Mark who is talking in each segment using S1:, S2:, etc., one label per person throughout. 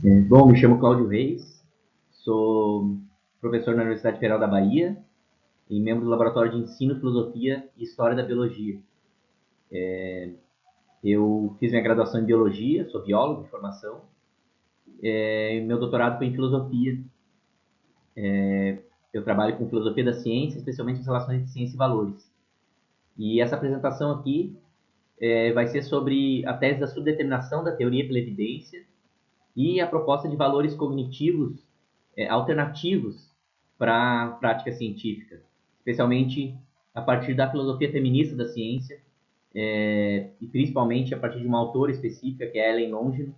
S1: Bom, me chamo Cláudio Reis, sou professor na Universidade Federal da Bahia e membro do Laboratório de Ensino, Filosofia e História da Biologia. Eu fiz minha graduação em Biologia, sou biólogo de formação, e meu doutorado foi em Filosofia. Eu trabalho com Filosofia da Ciência, especialmente as relações de ciência e valores. E essa apresentação aqui vai ser sobre a tese da subdeterminação da teoria pela evidência e a proposta de valores cognitivos alternativos para a prática científica, especialmente a partir da filosofia feminista da ciência, e principalmente a partir de uma autora específica, que é Ellen Longino.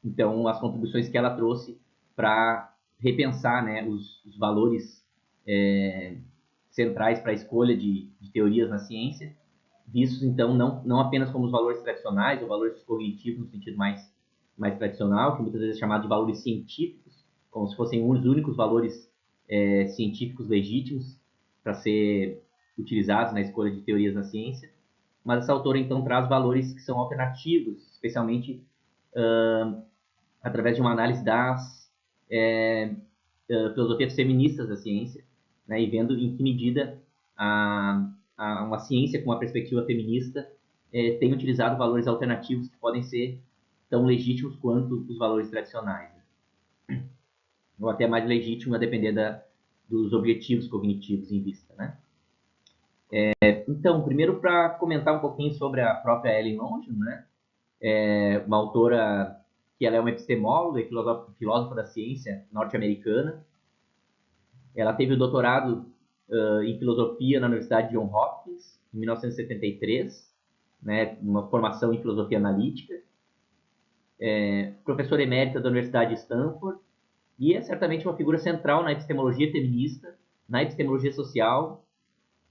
S1: Então, as contribuições que ela trouxe para repensar, né, os valores centrais para a escolha de teorias na ciência, vistos, então, não apenas como os valores tradicionais, ou valores cognitivos no sentido mais tradicional, que muitas vezes é chamado de valores científicos, como se fossem os únicos valores científicos legítimos para ser utilizados na escolha de teorias na ciência, mas essa autora, então, traz valores que são alternativos, especialmente através de uma análise das filosofias feministas da ciência, né, e vendo em que medida uma ciência com uma perspectiva feminista tem utilizado valores alternativos que podem ser tão legítimos quanto os valores tradicionais, né? Ou até mais legítimo a depender dos objetivos cognitivos em vista, né? Então, primeiro para comentar um pouquinho sobre a própria Ellen Longino, né? Uma autora que ela é uma epistemóloga e filósofa da ciência norte-americana. Ela teve o doutorado em filosofia na Universidade Johns Hopkins, em 1973, né, uma formação em filosofia analítica. Professora emérita da Universidade de Stanford, e é certamente uma figura central na epistemologia feminista, na epistemologia social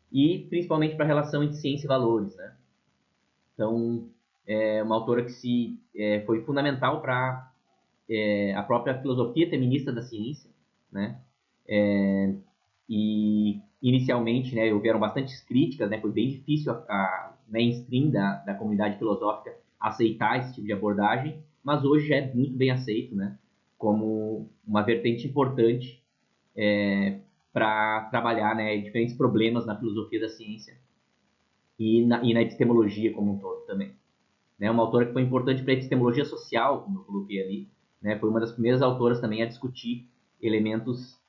S1: e principalmente para a relação entre ciência e valores, né? Então, é uma autora que foi fundamental para a própria filosofia feminista da ciência, né? E inicialmente, né, houveram bastantes críticas, né? Foi bem difícil a mainstream da comunidade filosófica aceitar esse tipo de abordagem, mas hoje já é muito bem aceito, né, como uma vertente importante para trabalhar, né, diferentes problemas na filosofia da ciência e na epistemologia como um todo também. Né, uma autora que foi importante para a epistemologia social, como eu coloquei ali, né, foi uma das primeiras autoras também a discutir elementos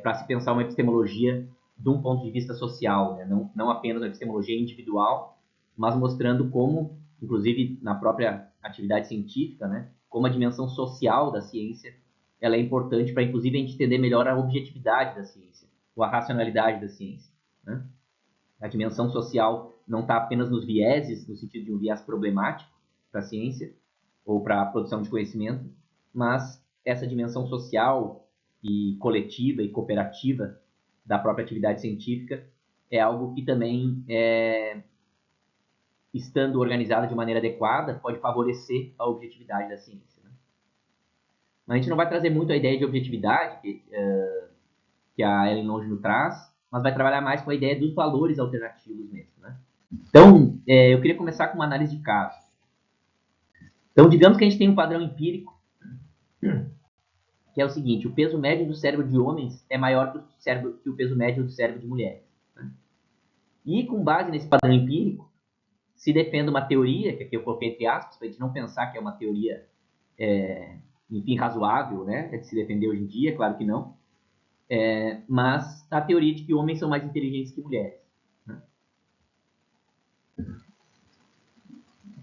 S1: para se pensar uma epistemologia de um ponto de vista social, né, não apenas uma epistemologia individual, mas mostrando como, inclusive na própria atividade científica, né, como a dimensão social da ciência ela é importante para, inclusive, a gente entender melhor a objetividade da ciência, ou a racionalidade da ciência, né? A dimensão social não está apenas nos vieses, no sentido de um viés problemático para a ciência ou para a produção de conhecimento, mas essa dimensão social e coletiva e cooperativa da própria atividade científica é algo que também, estando organizada de maneira adequada, pode favorecer a objetividade da ciência, né? Mas a gente não vai trazer muito a ideia de objetividade que a Ellen Longino traz, mas vai trabalhar mais com a ideia dos valores alternativos mesmo, né? Então, eu queria começar com uma análise de caso. Então, digamos que a gente tem um padrão empírico, que é o seguinte: o peso médio do cérebro de homens é maior que o peso médio do cérebro de mulheres, né? E, com base nesse padrão empírico, se defende uma teoria, que aqui eu coloquei entre aspas, para a gente não pensar que é uma teoria, enfim, razoável, né, de se defender hoje em dia, claro que não, mas a teoria de que homens são mais inteligentes que mulheres, né?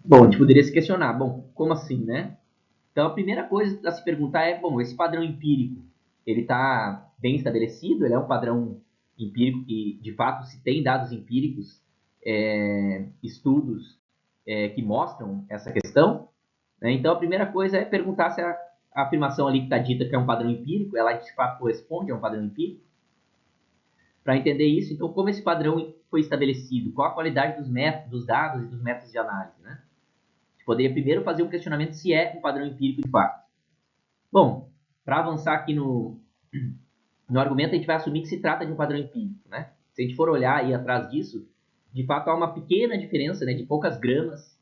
S1: Bom, a gente poderia se questionar, bom, como assim, né? Então, a primeira coisa a se perguntar é, bom, esse padrão empírico, ele está bem estabelecido? Ele é um padrão empírico que, de fato, se tem dados empíricos, estudos que mostram essa questão, né? Então, a primeira coisa é perguntar se a afirmação ali que está dita que é um padrão empírico, ela de fato corresponde a um padrão empírico. Para entender isso, então, como esse padrão foi estabelecido? Qual a qualidade dos métodos, dos dados e dos métodos de análise, né? A gente poderia primeiro fazer um questionamento se é um padrão empírico de fato. Bom, para avançar aqui no argumento, a gente vai assumir que se trata de um padrão empírico, né? Se a gente for olhar aí atrás disso, de fato há uma pequena diferença, né, de poucas gramas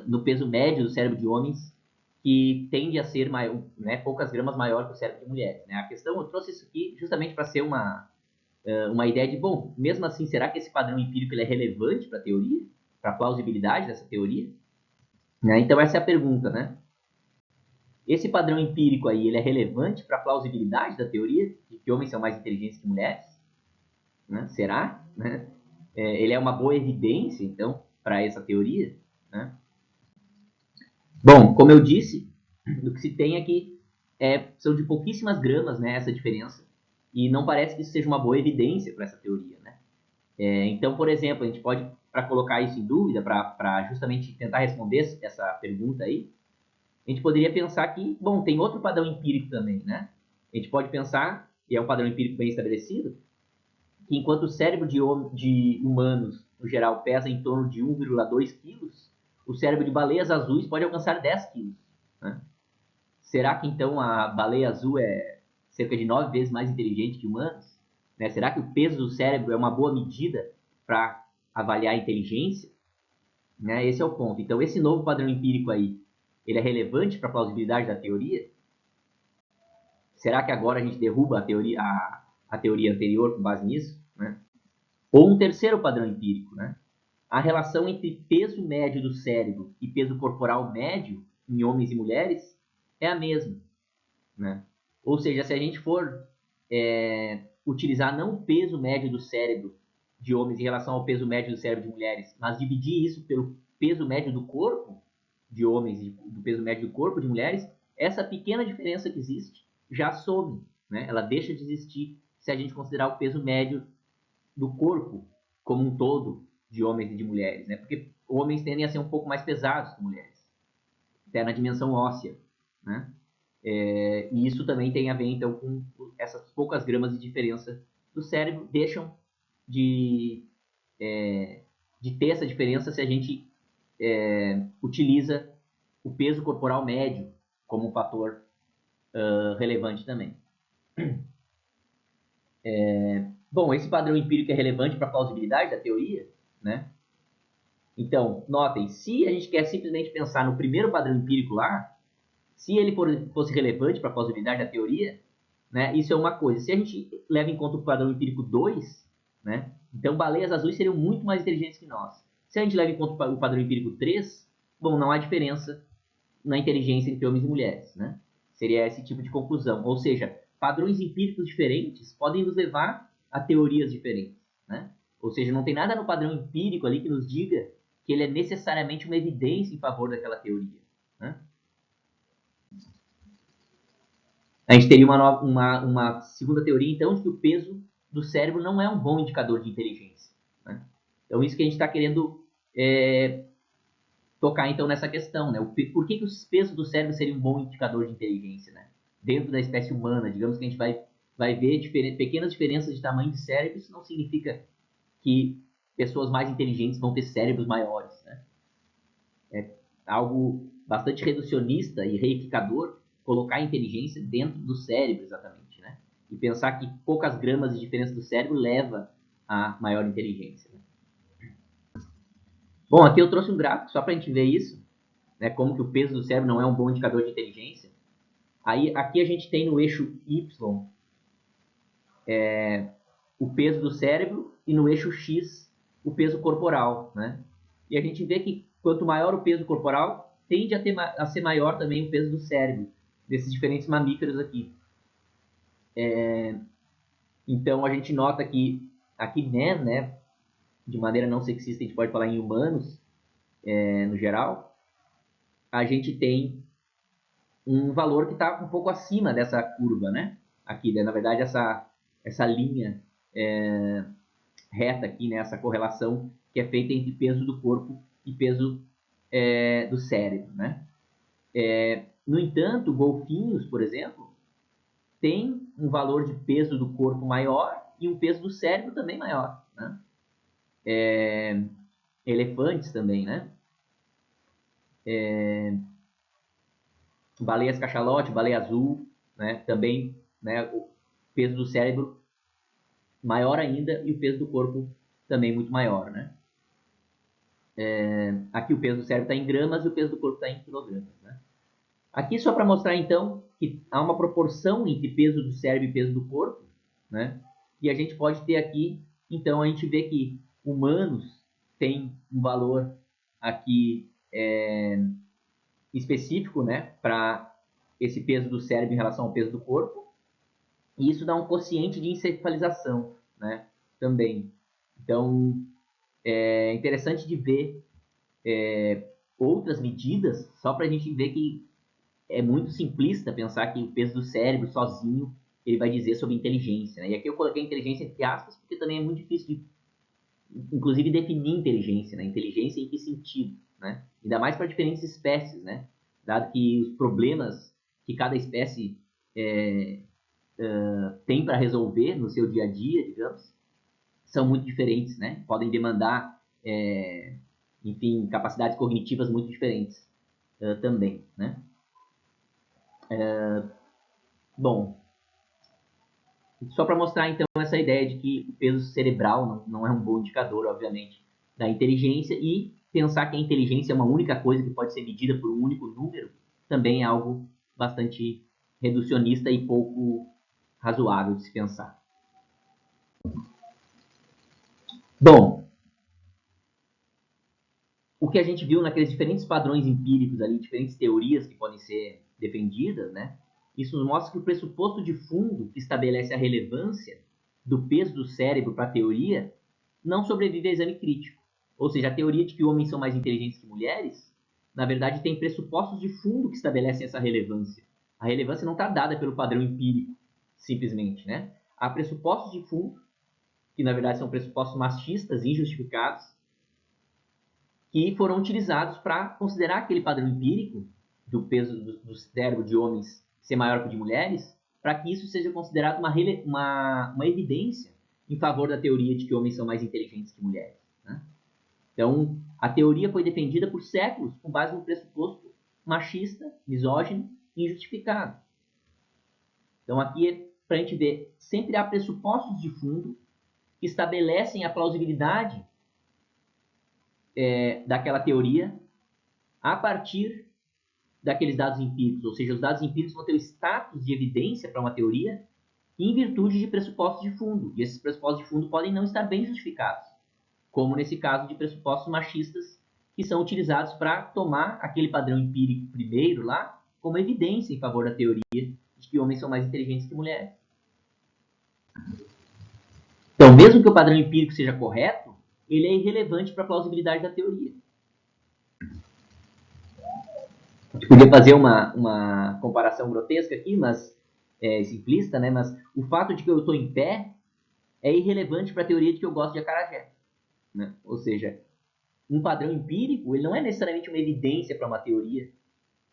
S1: no peso médio do cérebro de homens que tende a ser né, poucas gramas maior que o cérebro de mulheres. Né? A questão, eu trouxe isso aqui justamente para ser uma ideia de, bom, mesmo assim, será que esse padrão empírico ele é relevante para a teoria? Para a plausibilidade dessa teoria? Né? Então, essa é a pergunta, né? Esse padrão empírico aí, ele é relevante para a plausibilidade da teoria de que homens são mais inteligentes que mulheres? Né? Será? Né? Ele é uma boa evidência, então, para essa teoria? Né? Bom, como eu disse, o que se tem aqui são de pouquíssimas gramas, né, essa diferença, e não parece que isso seja uma boa evidência para essa teoria. Né? Então, por exemplo, a gente pode, para colocar isso em dúvida, para justamente tentar responder essa pergunta aí, a gente poderia pensar que, bom, tem outro padrão empírico também, né? A gente pode pensar, e é um padrão empírico bem estabelecido, que enquanto o cérebro de humanos, no geral, pesa em torno de 1,2 quilos, o cérebro de baleias azuis pode alcançar 10 quilos. Né? Será que então a baleia azul é cerca de 9 vezes mais inteligente que humanos? Né? Será que o peso do cérebro é uma boa medida para avaliar a inteligência? Né? Esse é o ponto. Então, esse novo padrão empírico aí, ele é relevante para a plausibilidade da teoria? Será que agora a gente derruba a teoria anterior com base nisso? Né? Ou um terceiro padrão empírico, né? A relação entre peso médio do cérebro e peso corporal médio em homens e mulheres é a mesma. Né? Ou seja, se a gente for utilizar não o peso médio do cérebro de homens em relação ao peso médio do cérebro de mulheres, mas dividir isso pelo peso médio do corpo de homens e do peso médio do corpo de mulheres, essa pequena diferença que existe já some. Né? Ela deixa de existir se a gente considerar o peso médio do corpo como um todo de homens e de mulheres. Né? Porque homens tendem a ser um pouco mais pesados que mulheres, até na dimensão óssea. Né? E isso também tem a ver, então, com essas poucas gramas de diferença do cérebro, deixam de, de ter essa diferença se a gente utiliza o peso corporal médio como um fator relevante também. Bom, esse padrão empírico é relevante para a plausibilidade da teoria, né? Então, notem, se a gente quer simplesmente pensar no primeiro padrão empírico lá, se ele fosse relevante para a plausibilidade da teoria, né, isso é uma coisa. Se a gente leva em conta o padrão empírico 2, né, então baleias azuis seriam muito mais inteligentes que nós. Se a gente leva em conta o padrão empírico 3, bom, não há diferença na inteligência entre homens e mulheres. Né? Seria esse tipo de conclusão. Ou seja, padrões empíricos diferentes podem nos levar a teorias diferentes. Né? Ou seja, não tem nada no padrão empírico ali que nos diga que ele é necessariamente uma evidência em favor daquela teoria. Né? A gente teria uma segunda teoria, então, de que o peso do cérebro não é um bom indicador de inteligência. Né? Então, isso que a gente está querendo tocar, então, nessa questão. Né? Por que o peso do cérebro seria um bom indicador de inteligência? Né? Dentro da espécie humana, digamos que a gente vai ver pequenas diferenças de tamanho de cérebro, isso não significa que pessoas mais inteligentes vão ter cérebros maiores. Né? É algo bastante reducionista e reificador colocar a inteligência dentro do cérebro, exatamente, né? E pensar que poucas gramas de diferença do cérebro leva a maior inteligência. Né? Bom, aqui eu trouxe um gráfico só para a gente ver isso, né? Como que o peso do cérebro não é um bom indicador de inteligência. Aí, aqui a gente tem no eixo Y o peso do cérebro e no eixo X o peso corporal, né? E a gente vê que quanto maior o peso corporal, tende a ser maior também o peso do cérebro, desses diferentes mamíferos aqui. Então a gente nota que aqui, né, de maneira não sexista, a gente pode falar em humanos, no geral, a gente tem um valor que está um pouco acima dessa curva, né? Aqui, né? Na verdade, essa linha reta aqui, né? Essa correlação que é feita entre peso do corpo e peso do cérebro, né? No entanto, golfinhos, por exemplo, têm um valor de peso do corpo maior e um peso do cérebro também maior, né? Elefantes também, né? Baleias cachalote, baleia azul, né? Também, né? O peso do cérebro maior ainda e o peso do corpo também muito maior, né? Aqui o peso do cérebro está em gramas e o peso do corpo está em quilogramas, né? Aqui só para mostrar, então, que há uma proporção entre peso do cérebro e peso do corpo, né? E a gente pode ter aqui, então, a gente vê que humanos têm um valor aqui específico, né? Para esse peso do cérebro em relação ao peso do corpo. E isso dá um quociente de encefalização, né? Também. Então, é interessante de ver outras medidas, só para a gente ver que é muito simplista pensar que o peso do cérebro sozinho ele vai dizer sobre inteligência. Né? E aqui eu coloquei inteligência entre aspas, porque também é muito difícil de, inclusive, definir inteligência. Né? Inteligência em que sentido? Né? Ainda mais para diferentes espécies, né? Dado que os problemas que cada espécie tem para resolver no seu dia a dia, digamos, são muito diferentes, né? Podem demandar, enfim, capacidades cognitivas muito diferentes também, né? Bom, só para mostrar então essa ideia de que o peso cerebral não é um bom indicador, obviamente, da inteligência, e pensar que a inteligência é uma única coisa que pode ser medida por um único número também é algo bastante reducionista e pouco razoável de se pensar. Bom, o que a gente viu naqueles diferentes padrões empíricos ali, diferentes teorias que podem ser defendidas, né? Isso nos mostra que o pressuposto de fundo que estabelece a relevância do peso do cérebro para a teoria não sobrevive a exame crítico. Ou seja, a teoria de que homens são mais inteligentes que mulheres, na verdade, tem pressupostos de fundo que estabelecem essa relevância. A relevância não está dada pelo padrão empírico, simplesmente, né? Há pressupostos de fundo, que na verdade são pressupostos machistas, injustificados, que foram utilizados para considerar aquele padrão empírico do peso do cérebro de homens ser maior que o de mulheres, para que isso seja considerado uma evidência em favor da teoria de que homens são mais inteligentes que mulheres. Né? Então, a teoria foi defendida por séculos com base no pressuposto machista, misógino e injustificado. Então, aqui é para a gente ver, sempre há pressupostos de fundo que estabelecem a plausibilidade daquela teoria a partir daqueles dados empíricos, ou seja, os dados empíricos vão ter o status de evidência para uma teoria em virtude de pressupostos de fundo, e esses pressupostos de fundo podem não estar bem justificados, como nesse caso de pressupostos machistas que são utilizados para tomar aquele padrão empírico primeiro lá como evidência em favor da teoria de que homens são mais inteligentes que mulheres. Então, mesmo que o padrão empírico seja correto, ele é irrelevante para a plausibilidade da teoria. A gente podia fazer uma comparação grotesca aqui, mas simplista, né? Mas o fato de que eu estou em pé é irrelevante para a teoria de que eu gosto de acarajé. Né? Ou seja, um padrão empírico ele não é necessariamente uma evidência para uma teoria,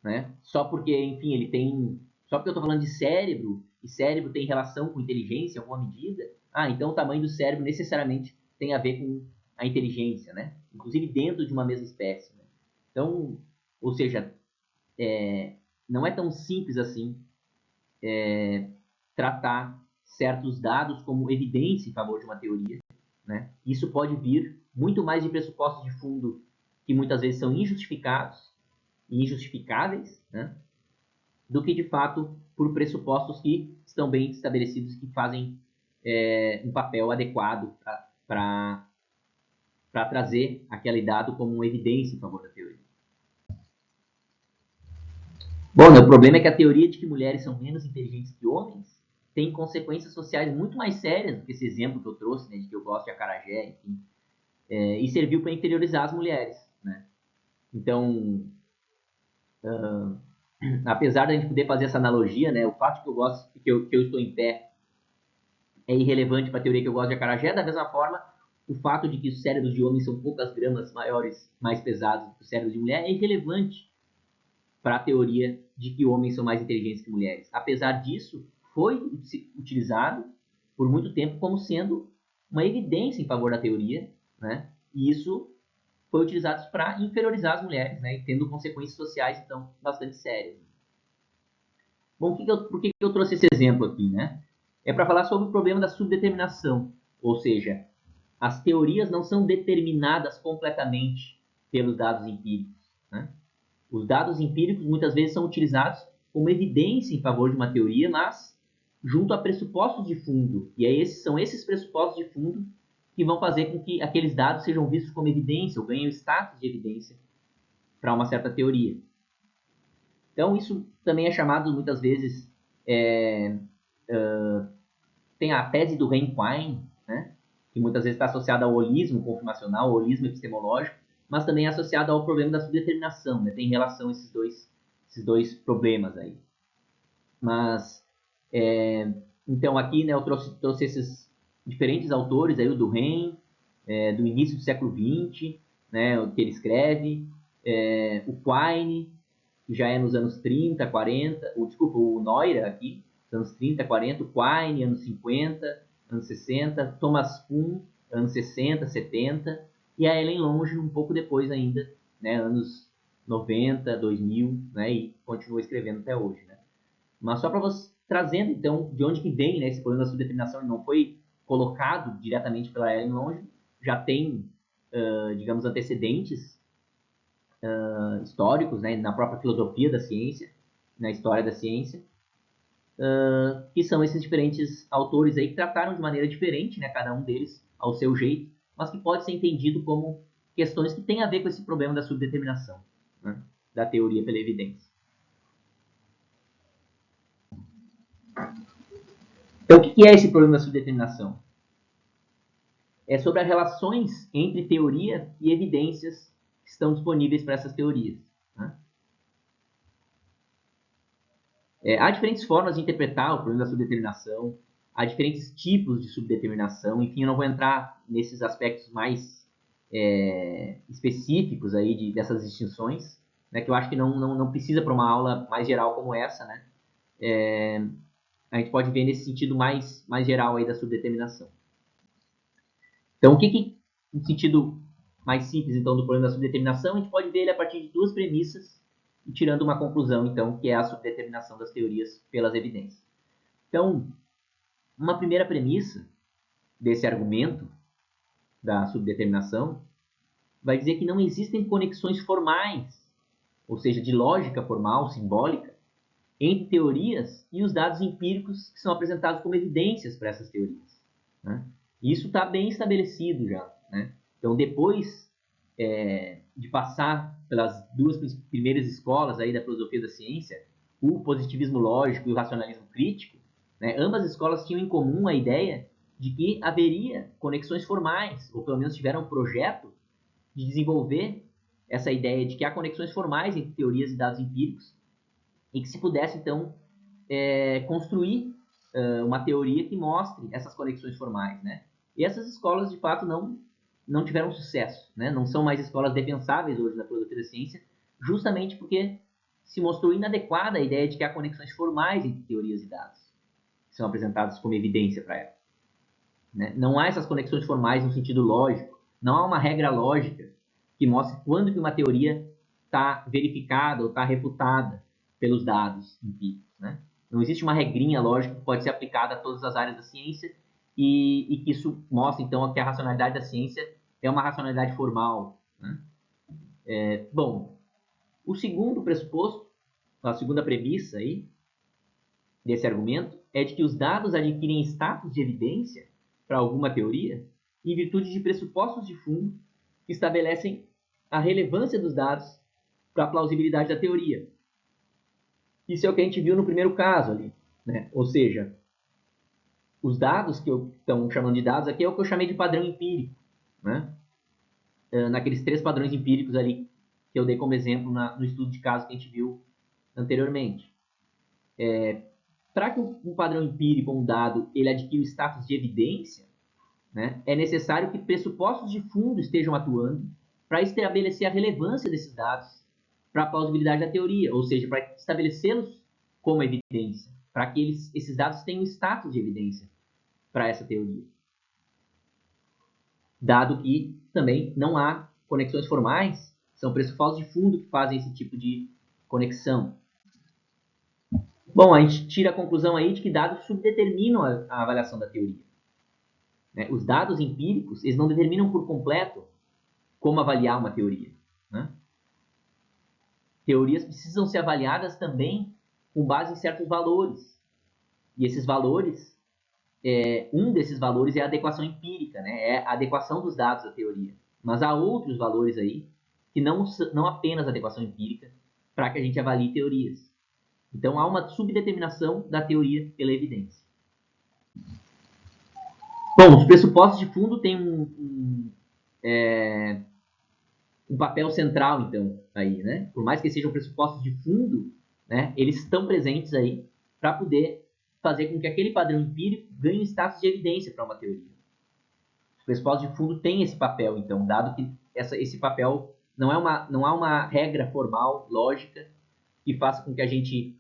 S1: né? Só porque, enfim, ele tem... Só porque eu estou falando de cérebro, e cérebro tem relação com inteligência em alguma medida, então o tamanho do cérebro necessariamente tem a ver com a inteligência, né? Inclusive dentro de uma mesma espécie. Né? Então, ou seja, não é tão simples assim tratar certos dados como evidência em favor de uma teoria. Né? Isso pode vir muito mais de pressupostos de fundo que muitas vezes são injustificados e injustificáveis, né? Do que de fato por pressupostos que estão bem estabelecidos, que fazem um papel adequado para trazer aquele dado como uma evidência em favor da teoria. Bom, o problema é que a teoria de que mulheres são menos inteligentes que homens tem consequências sociais muito mais sérias do que esse exemplo que eu trouxe, né, de que eu gosto de acarajé, enfim, e serviu para inferiorizar as mulheres. Né? Então, apesar da gente poder fazer essa analogia, né, o fato de que eu gosto, que eu estou em pé é irrelevante para a teoria que eu gosto de acarajé, da mesma forma, o fato de que os cérebros de homens são poucas gramas maiores, mais pesados do que os cérebros de mulher é irrelevante para a teoria de que homens são mais inteligentes que mulheres. Apesar disso, foi utilizado por muito tempo como sendo uma evidência em favor da teoria, né? E isso foi utilizado para inferiorizar as mulheres, né? E tendo consequências sociais, então, bastante sérias. Bom, por que eu trouxe esse exemplo aqui, né? É para falar sobre o problema da subdeterminação, ou seja, as teorias não são determinadas completamente pelos dados empíricos, né? Os dados empíricos muitas vezes são utilizados como evidência em favor de uma teoria, mas junto a pressupostos de fundo. E aí são esses pressupostos de fundo que vão fazer com que aqueles dados sejam vistos como evidência ou ganhem o status de evidência para uma certa teoria. Então, isso também é chamado, muitas vezes, tem a tese do Rankine, né, que muitas vezes está associada ao holismo confirmacional, ao holismo epistemológico, mas também é associada ao problema da subdeterminação, né, tem relação esses dois problemas aí. Mas, então, aqui, né, eu trouxe esses diferentes autores, aí, o do Rain, do início do século XX, né, o que ele escreve, o Quine, que já é nos anos 30, 40, o Neura aqui, anos 30, 40, o Quine, anos 50, anos 60, Thomas Kuhn, anos 60, 70, e a Ellen Longe um pouco depois ainda, né, anos 90, 2000, né, e continua escrevendo até hoje, né. Mas só para você trazendo, então, de onde que vem, né, esse problema da subdeterminação, não foi colocado diretamente pela Ellen Longe, já tem, digamos, antecedentes históricos, né, na própria filosofia da ciência, na história da ciência, que são esses diferentes autores aí que trataram de maneira diferente, né, cada um deles ao seu jeito, mas que pode ser entendido como questões que têm a ver com esse problema da subdeterminação, né, da teoria pela evidência. Então, o que é esse problema da subdeterminação? É sobre as relações entre teoria e evidências que estão disponíveis para essas teorias, né? Há diferentes formas de interpretar o problema da subdeterminação, há diferentes tipos de subdeterminação, enfim, eu não vou entrar nesses aspectos mais específicos aí dessas distinções, né, que eu acho que não precisa para uma aula mais geral como essa, né? A gente pode ver nesse sentido mais geral aí da subdeterminação. Então, no sentido mais simples, então, do problema da subdeterminação, a gente pode ver ele a partir de duas premissas e tirando uma conclusão, então, que é a subdeterminação das teorias pelas evidências. Então, uma primeira premissa desse argumento da subdeterminação vai dizer que não existem conexões formais, ou seja, de lógica formal, simbólica, entre teorias e os dados empíricos que são apresentados como evidências para essas teorias, né? Isso está bem estabelecido já, né? Então, depois de passar pelas duas primeiras escolas aí da filosofia da ciência, o positivismo lógico e o racionalismo crítico, né, ambas escolas tinham em comum a ideia de que haveria conexões formais, ou pelo menos tiveram um projeto de desenvolver essa ideia de que há conexões formais entre teorias e dados empíricos, e que se pudesse, então, construir uma teoria que mostre essas conexões formais, né? E essas escolas, de fato, não tiveram sucesso, né? Não são mais escolas defensáveis hoje na filosofia da ciência, justamente porque se mostrou inadequada a ideia de que há conexões formais entre teorias e dados, que são apresentados como evidência para ela, né? Não há essas conexões formais no sentido lógico, não há uma regra lógica que mostre quando que uma teoria está verificada ou está refutada pelos dados empíricos, né? Não existe uma regrinha lógica que pode ser aplicada a todas as áreas da ciência e que isso mostra, então, que a racionalidade da ciência é uma racionalidade formal, né? Bom, o segundo pressuposto, a segunda premissa aí desse argumento é de que os dados adquirem status de evidência para alguma teoria em virtude de pressupostos de fundo que estabelecem a relevância dos dados para a plausibilidade da teoria. Isso é o que a gente viu no primeiro caso ali, né? Ou seja, os dados que eu estou chamando de dados aqui é o que eu chamei de padrão empírico, né? Naqueles 3 padrões empíricos ali que eu dei como exemplo no estudo de caso que a gente viu anteriormente. Para que um padrão empírico, um dado, ele adquira o status de evidência, né, é necessário que pressupostos de fundo estejam atuando para estabelecer a relevância desses dados para a plausibilidade da teoria, ou seja, para estabelecê-los como evidência, para que esses dados tenham status de evidência para essa teoria. Dado que também não há conexões formais, são pressupostos de fundo que fazem esse tipo de conexão. Bom, a gente tira a conclusão aí de que dados subdeterminam a avaliação da teoria, né? Os dados empíricos, eles não determinam por completo como avaliar uma teoria, né? teorias precisam ser avaliadas também com base em certos valores. E esses valores, um desses valores é a adequação empírica, né? É a adequação dos dados à teoria. Mas há outros valores aí que não apenas adequação empírica para que a gente avalie teorias. Então, há uma subdeterminação da teoria pela evidência. Bom, os pressupostos de fundo têm um papel central, então, aí, né? Por mais que sejam pressupostos de fundo, né, eles estão presentes aí para poder fazer com que aquele padrão empírico ganhe status de evidência para uma teoria. Os pressupostos de fundo têm esse papel, então, dado que esse papel não há uma regra formal, lógica, que faça com que a gente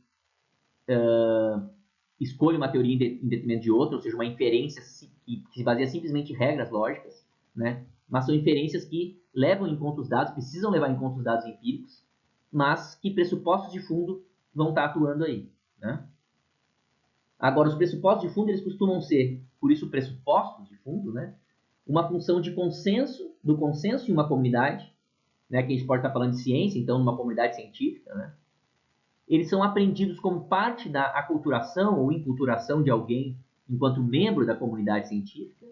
S1: escolha uma teoria em detrimento de outra, ou seja, uma inferência que se baseia simplesmente em regras lógicas, né? Mas são inferências que levam em conta os dados, precisam levar em conta os dados empíricos, mas que pressupostos de fundo vão estar atuando aí, né? Agora, os pressupostos de fundo, eles costumam ser, por isso pressupostos de fundo, né? Uma função de consenso, do consenso em uma comunidade, né? Que a gente pode estar falando de ciência, então, numa comunidade científica, né? Eles são aprendidos como parte da aculturação ou inculturação de alguém enquanto membro da comunidade científica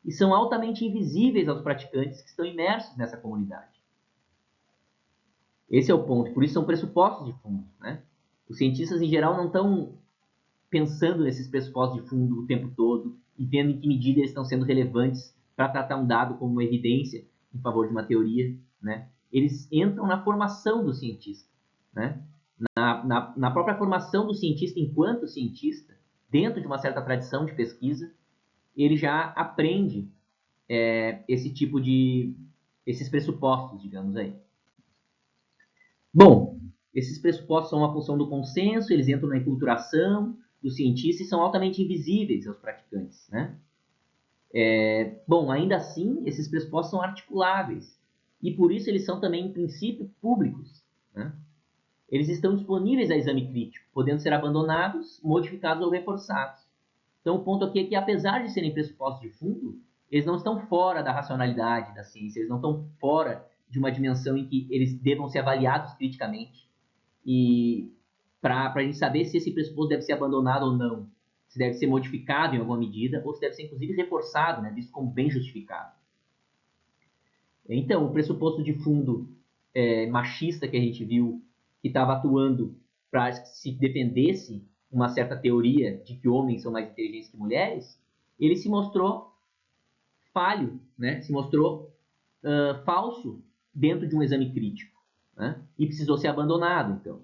S1: e são altamente invisíveis aos praticantes que estão imersos nessa comunidade. Esse é o ponto, por isso são pressupostos de fundo, né? Os cientistas, em geral, não estão pensando nesses pressupostos de fundo o tempo todo e vendo em que medida eles estão sendo relevantes para tratar um dado como uma evidência em favor de uma teoria, né? Eles entram na formação do cientista, né? Na própria formação do cientista enquanto cientista, dentro de uma certa tradição de pesquisa, ele já aprende esses pressupostos, digamos aí. Bom, esses pressupostos são uma função do consenso, eles entram na enculturação do cientista e são altamente invisíveis aos praticantes, né? Bom, ainda assim, esses pressupostos são articuláveis e por isso eles são também, em princípio, públicos, né? Eles estão disponíveis a exame crítico, podendo ser abandonados, modificados ou reforçados. Então, o ponto aqui é que, apesar de serem pressupostos de fundo, eles não estão fora da racionalidade da ciência, eles não estão fora de uma dimensão em que eles devam ser avaliados criticamente e para a gente saber se esse pressuposto deve ser abandonado ou não, se deve ser modificado em alguma medida ou se deve ser, inclusive, reforçado, né, visto como bem justificado. Então, o pressuposto de fundo machista que a gente viu que estava atuando para que se defendesse uma certa teoria de que homens são mais inteligentes que mulheres, ele se mostrou falho, né? Se mostrou falso dentro de um exame crítico, né? E precisou ser abandonado, então.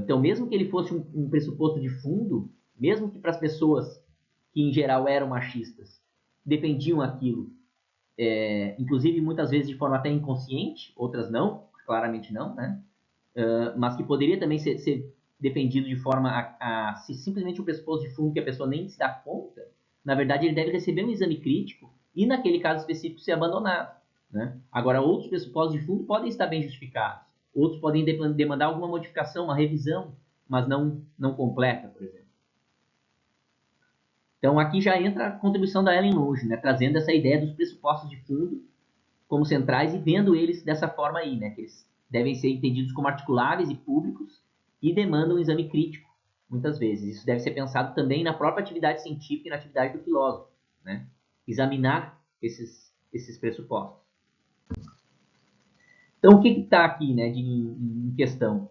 S1: Então, mesmo que ele fosse um pressuposto de fundo, mesmo que para as pessoas que, em geral, eram machistas, defendiam aquilo, inclusive muitas vezes de forma até inconsciente, outras não, claramente não, né? Mas que poderia também ser defendido de forma se simplesmente um pressuposto de fundo que a pessoa nem se dá conta, na verdade ele deve receber um exame crítico e naquele caso específico ser abandonado, né? Agora, outros pressupostos de fundo podem estar bem justificados, outros podem demandar alguma modificação, uma revisão, mas não completa, por exemplo. Então aqui já entra a contribuição da Ellen Longe, né? Trazendo essa ideia dos pressupostos de fundo como centrais e vendo eles dessa forma aí, né? Que eles devem ser entendidos como articuláveis e públicos e demandam um exame crítico, muitas vezes. Isso deve ser pensado também na própria atividade científica e na atividade do filósofo, né? Examinar esses pressupostos. Então, o que está aqui, né, em questão?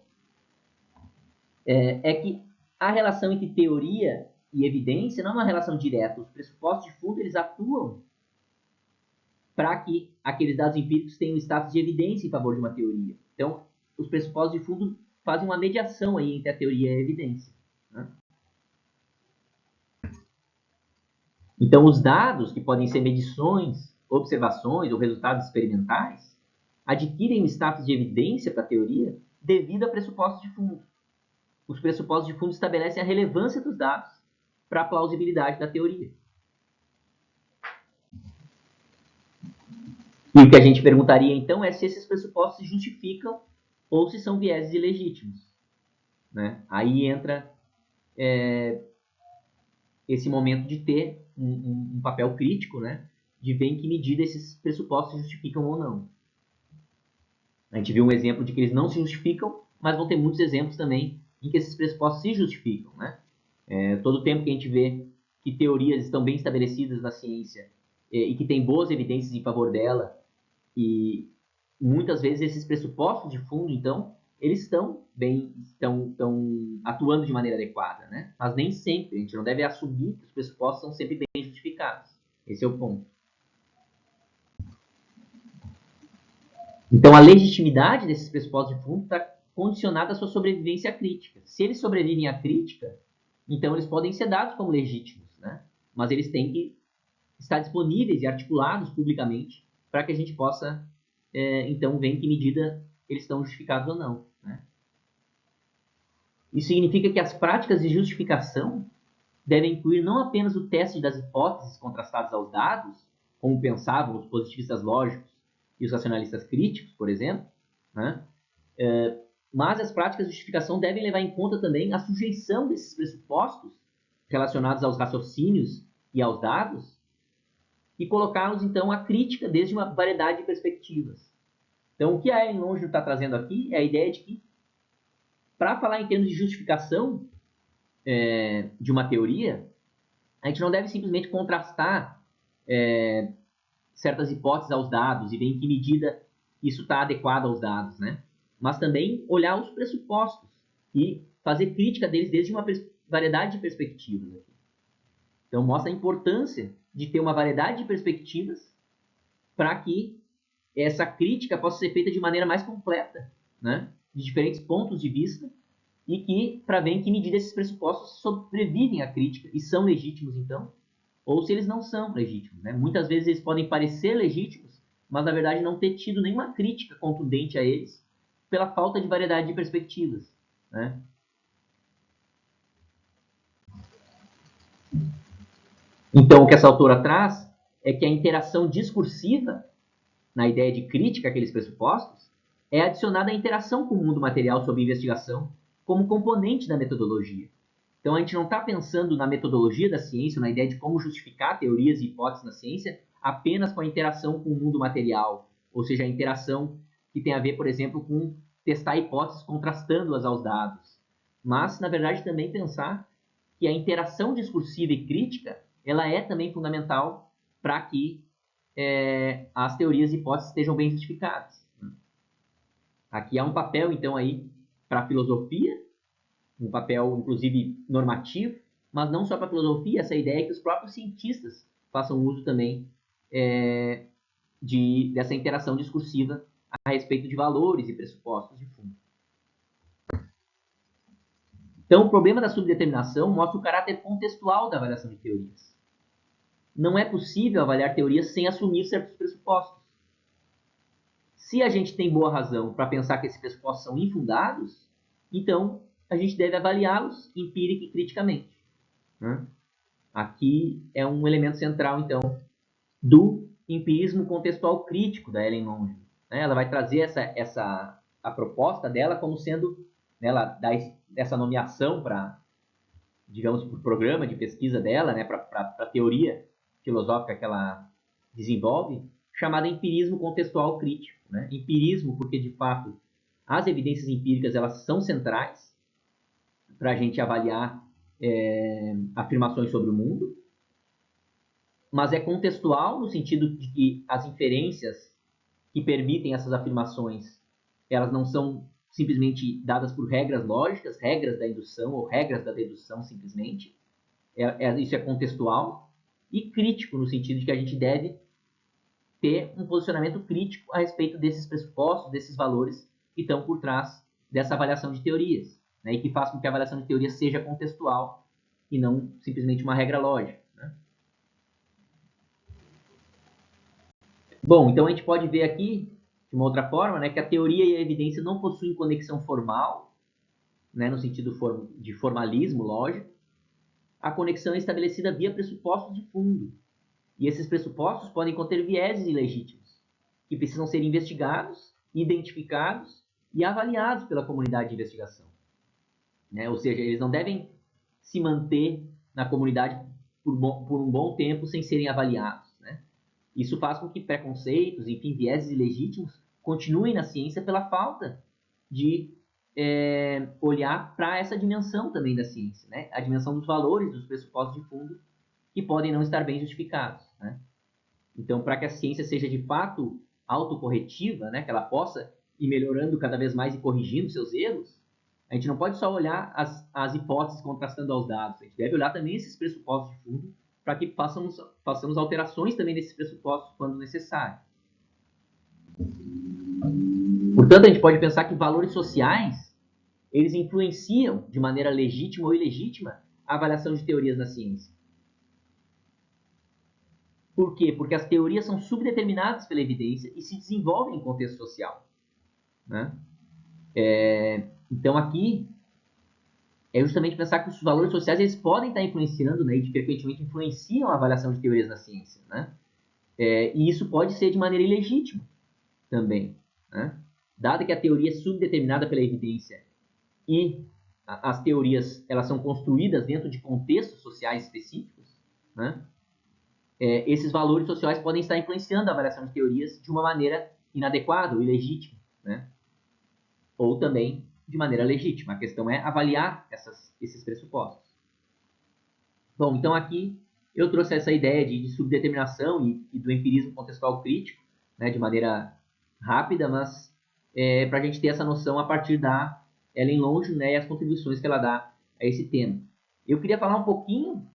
S1: É que a relação entre teoria e evidência não é uma relação direta. Os pressupostos de fundo, eles atuam para que aqueles dados empíricos tenham status de evidência em favor de uma teoria. Então, os pressupostos de fundo fazem uma mediação aí entre a teoria e a evidência, né? Então, os dados, que podem ser medições, observações ou resultados experimentais, adquirem o status de evidência para a teoria devido a pressupostos de fundo. Os pressupostos de fundo estabelecem a relevância dos dados para a plausibilidade da teoria. E o que a gente perguntaria, então, é se esses pressupostos se justificam ou se são vieses ilegítimos, né? Aí entra esse momento de ter um papel crítico, né? De ver em que medida esses pressupostos se justificam ou não. A gente viu um exemplo de que eles não se justificam, mas vão ter muitos exemplos também em que esses pressupostos se justificam, né? Todo o tempo que a gente vê que teorias estão bem estabelecidas na ciência e que tem boas evidências em favor dela, e muitas vezes esses pressupostos de fundo, então, eles estão atuando de maneira adequada, né? Mas nem sempre. A gente não deve assumir que os pressupostos são sempre bem justificados. Esse é o ponto. Então, a legitimidade desses pressupostos de fundo está condicionada à sua sobrevivência crítica. Se eles sobrevivem à crítica, então eles podem ser dados como legítimos, né? Mas eles têm que estar disponíveis e articulados publicamente para que a gente possa, então, ver em que medida eles estão justificados ou não, né? Isso significa que as práticas de justificação devem incluir não apenas o teste das hipóteses contrastadas aos dados, como pensavam os positivistas lógicos e os racionalistas críticos, por exemplo, né? Mas as práticas de justificação devem levar em conta também a sujeição desses pressupostos relacionados aos raciocínios e aos dados e colocá-los, então, à crítica desde uma variedade de perspectivas. Então, o que a Ellen Longe está trazendo aqui é a ideia de que, para falar em termos de justificação de uma teoria, a gente não deve simplesmente contrastar certas hipóteses aos dados e ver em que medida isso está adequado aos dados, né? Mas também olhar os pressupostos e fazer crítica deles desde uma variedade de perspectivas. Então, mostra a importância de ter uma variedade de perspectivas para que essa crítica possa ser feita de maneira mais completa, né? De diferentes pontos de vista, e que, para ver em que medida esses pressupostos sobrevivem à crítica e são legítimos, então, ou se eles não são legítimos, né? Muitas vezes eles podem parecer legítimos, mas na verdade não ter tido nenhuma crítica contundente a eles pela falta de variedade de perspectivas, né? Então, o que essa autora traz é que a interação discursiva, na ideia de crítica àqueles pressupostos, é adicionada à interação com o mundo material sob investigação como componente da metodologia. Então, a gente não está pensando na metodologia da ciência, na ideia de como justificar teorias e hipóteses na ciência, apenas com a interação com o mundo material, ou seja, a interação que tem a ver, por exemplo, com testar hipóteses contrastando-as aos dados. Mas, na verdade, também pensar que a interação discursiva e crítica ela é também fundamental para que as teorias e hipóteses estejam bem justificadas. Aqui há um papel, então, aí para a filosofia, um papel, inclusive, normativo, mas não só para a filosofia, essa ideia é que os próprios cientistas façam uso também dessa interação discursiva a respeito de valores e pressupostos de fundo. Então, o problema da subdeterminação mostra o caráter contextual da avaliação de teorias. Não é possível avaliar teorias sem assumir certos pressupostos. Se a gente tem boa razão para pensar que esses pressupostos são infundados, então a gente deve avaliá-los empírica e criticamente, né? Aqui é um elemento central, então, do empirismo contextual crítico da Ellen Longe. Ela vai trazer a proposta dela como sendo, ela dá essa nomeação para, digamos, para o programa de pesquisa dela, né, para a teoria filosófica que ela desenvolve, chamada empirismo contextual crítico, né? Empirismo porque, de fato, as evidências empíricas elas são centrais para a gente avaliar afirmações sobre o mundo, mas é contextual no sentido de que as inferências que permitem essas afirmações, elas não são simplesmente dadas por regras lógicas, regras da indução ou regras da dedução simplesmente. Isso é contextual e crítico no sentido de que a gente deve ter um posicionamento crítico a respeito desses pressupostos, desses valores que estão por trás dessa avaliação de teorias, né, e que faz com que a avaliação de teorias seja contextual e não simplesmente uma regra lógica, né? Bom, então a gente pode ver aqui, de uma outra forma, né, que a teoria e a evidência não possuem conexão formal, né, no sentido de formalismo lógico. A conexão é estabelecida via pressupostos de fundo. E esses pressupostos podem conter vieses ilegítimos, que precisam ser investigados, identificados e avaliados pela comunidade de investigação, né? Ou seja, eles não devem se manter na comunidade por um bom tempo sem serem avaliados, né? Isso faz com que preconceitos, enfim, vieses ilegítimos continuem na ciência pela falta de olhar para essa dimensão também da ciência, né? A dimensão dos valores, dos pressupostos de fundo, que podem não estar bem justificados, né? Então, para que a ciência seja de fato autocorretiva, né, que ela possa ir melhorando cada vez mais e corrigindo seus erros, a gente não pode só olhar as hipóteses contrastando aos dados, a gente deve olhar também esses pressupostos de fundo para que façamos alterações também nesses pressupostos quando necessário. Portanto, a gente pode pensar que valores sociais, eles influenciam de maneira legítima ou ilegítima a avaliação de teorias na ciência. Por quê? Porque as teorias são subdeterminadas pela evidência e se desenvolvem em contexto social, né? Então, aqui, é justamente pensar que os valores sociais eles podem estar influenciando, né, e frequentemente influenciam a avaliação de teorias na ciência, né? E isso pode ser de maneira ilegítima também, né? Dado que a teoria é subdeterminada pela evidência e as teorias elas são construídas dentro de contextos sociais específicos, né? Esses valores sociais podem estar influenciando a avaliação de teorias de uma maneira inadequada ou ilegítima, né? Ou também de maneira legítima. A questão é avaliar esses pressupostos. Bom, então aqui eu trouxe essa ideia de subdeterminação e do empirismo contextual crítico, né, de maneira rápida, mas para a gente ter essa noção a partir da Ellen Longin, né, e as contribuições que ela dá a esse tema. Eu queria falar um pouquinho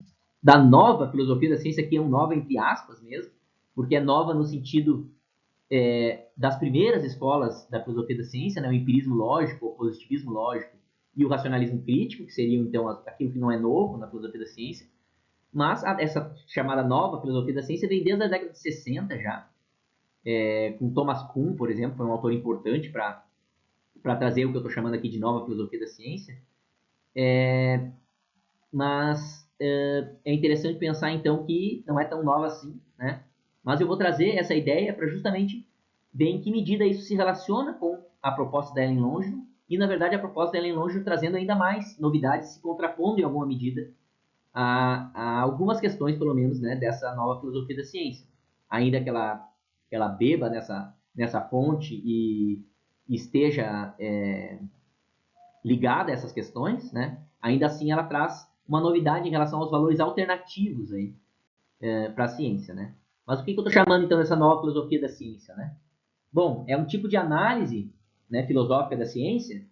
S1: da nova filosofia da ciência, que é um nova entre aspas mesmo, porque é nova no sentido das primeiras escolas da filosofia da ciência, né, o empirismo lógico, o positivismo lógico e o racionalismo crítico, que seriam então aquilo que não é novo na filosofia da ciência, mas essa chamada nova filosofia da ciência vem desde a década de 60 já, com Thomas Kuhn, por exemplo, foi um autor importante para trazer o que eu estou chamando aqui de nova filosofia da ciência, mas é interessante pensar então que não é tão nova assim, né? Mas eu vou trazer essa ideia para justamente ver em que medida isso se relaciona com a proposta da Ellen Longin e, na verdade, a proposta da Ellen Longin trazendo ainda mais novidades, se contrapondo em alguma medida a algumas questões, pelo menos, né, dessa nova filosofia da ciência. Ainda que ela beba nessa fonte e esteja ligada a essas questões, né, ainda assim ela traz uma novidade em relação aos valores alternativos aí para a ciência, né? Mas o que eu estou chamando então dessa nova filosofia da ciência, né? Bom, é um tipo de análise, né, filosófica da ciência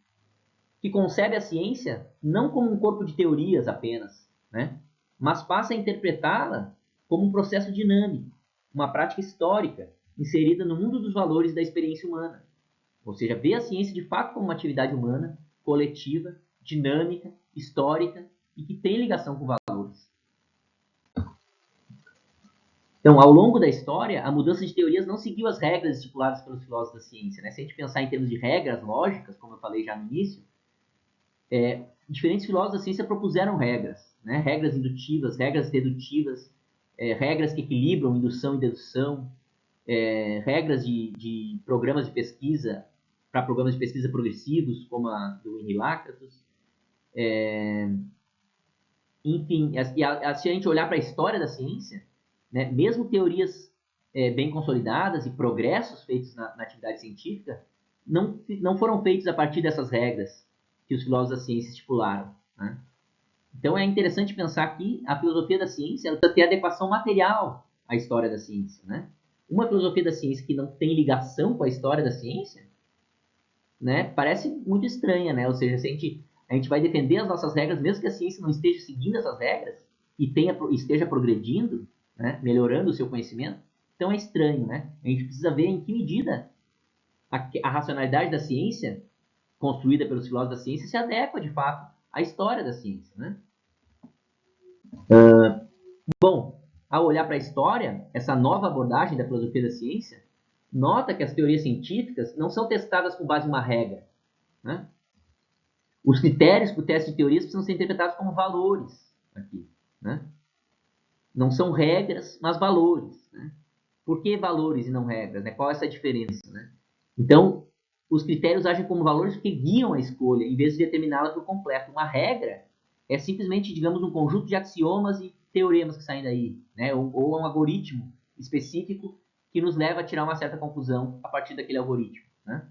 S1: que concebe a ciência não como um corpo de teorias apenas, né, mas passa a interpretá-la como um processo dinâmico, uma prática histórica inserida no mundo dos valores da experiência humana. Ou seja, vê a ciência de fato como uma atividade humana, coletiva, dinâmica, histórica e que tem ligação com valores. Então, ao longo da história, a mudança de teorias não seguiu as regras estipuladas pelos filósofos da ciência, né? Se a gente pensar em termos de regras lógicas, como eu falei já no início, diferentes filósofos da ciência propuseram regras, né? Regras indutivas, regras dedutivas, regras que equilibram indução e dedução, regras de programas de pesquisa para programas de pesquisa progressivos, como a do Enrilácratos. Enfim, se a gente olhar para a história da ciência, né, mesmo teorias bem consolidadas e progressos feitos na atividade científica, não foram feitos a partir dessas regras que os filósofos da ciência estipularam, né? Então é interessante pensar que a filosofia da ciência ela tem adequação material à história da ciência, né? Uma filosofia da ciência que não tem ligação com a história da ciência, né, parece muito estranha, né? Ou seja, se a gente vai defender as nossas regras, mesmo que a ciência não esteja seguindo essas regras e esteja progredindo, né, melhorando o seu conhecimento, então é estranho, né? A gente precisa ver em que medida a racionalidade da ciência, construída pelos filósofos da ciência, se adequa, de fato, à história da ciência, né? Bom, ao olhar para a história, essa nova abordagem da filosofia da ciência, nota que as teorias científicas não são testadas com base em uma regra, né? Os critérios para o teste de teorias precisam ser interpretados como valores aqui, né? Não são regras, mas valores, né? Por que valores e não regras, né? Qual é essa diferença, né? Então, os critérios agem como valores porque guiam a escolha, em vez de determiná-la por completo. Uma regra é simplesmente, digamos, um conjunto de axiomas e teoremas que saem daí, né? Ou um algoritmo específico que nos leva a tirar uma certa conclusão a partir daquele algoritmo, né?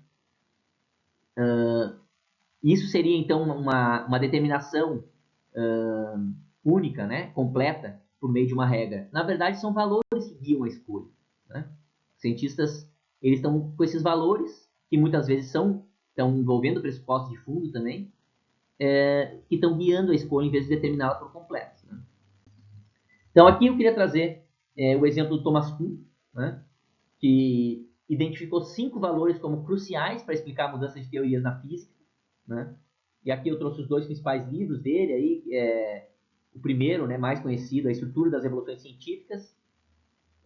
S1: Isso seria, então, uma determinação única, né? Completa, por meio de uma regra. Na verdade, são valores que guiam a escolha, né? Os cientistas, eles estão com esses valores, que muitas vezes estão envolvendo pressupostos de fundo também, que estão guiando a escolha em vez de determiná-la por completo, né? Então, aqui eu queria trazer o exemplo do Thomas Kuhn, né? Que identificou 5 valores como cruciais para explicar a mudança de teorias na física, né? E aqui eu trouxe os 2 principais livros dele, aí, o primeiro, né, mais conhecido, A Estrutura das Revoluções Científicas,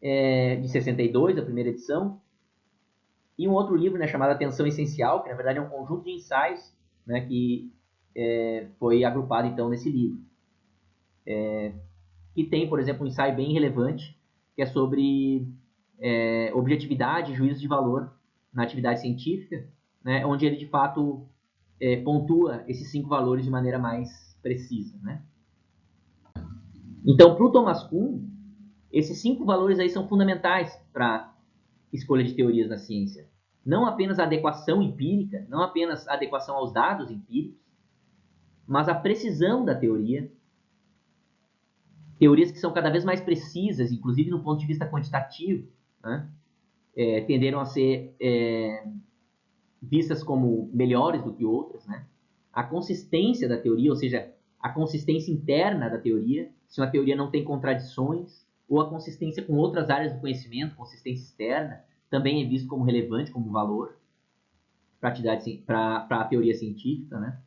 S1: de 62, a primeira edição, e um outro livro, né, chamado Atenção Essencial, que na verdade é um conjunto de ensaios, né, que foi agrupado então nesse livro. Que tem, por exemplo, um ensaio bem relevante, que é sobre objetividade e juízo de valor na atividade científica, né, onde ele de fato pontua esses 5 valores de maneira mais precisa, né? Então, para o Thomas Kuhn, esses 5 valores aí são fundamentais para a escolha de teorias na ciência. Não apenas a adequação empírica, não apenas a adequação aos dados empíricos, mas a precisão da teoria, teorias que são cada vez mais precisas, inclusive no ponto de vista quantitativo, né? Tenderam a ser vistas como melhores do que outras, né? A consistência da teoria, ou seja, a consistência interna da teoria, se uma teoria não tem contradições, ou a consistência com outras áreas do conhecimento, consistência externa, também é visto como relevante, como valor para a teoria científica, né?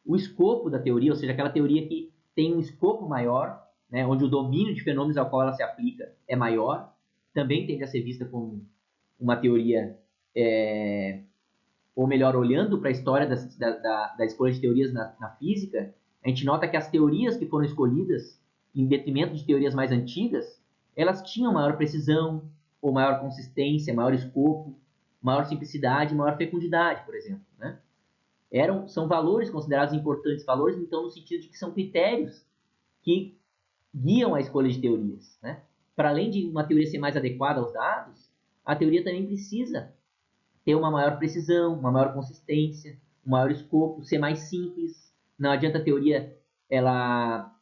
S1: O escopo da teoria, ou seja, aquela teoria que tem um escopo maior, né, onde o domínio de fenômenos ao qual ela se aplica é maior, também tende a ser vista como uma teoria, ou melhor, olhando para a história da escolha de teorias na física, a gente nota que as teorias que foram escolhidas, em detrimento de teorias mais antigas, elas tinham maior precisão, ou maior consistência, maior escopo, maior simplicidade, maior fecundidade, por exemplo, né? São valores considerados importantes, valores, então, no sentido de que são critérios que guiam a escolha de teorias, né? Para além de uma teoria ser mais adequada aos dados, a teoria também precisa ter uma maior precisão, uma maior consistência, um maior escopo, ser mais simples. Não adianta a teoria ela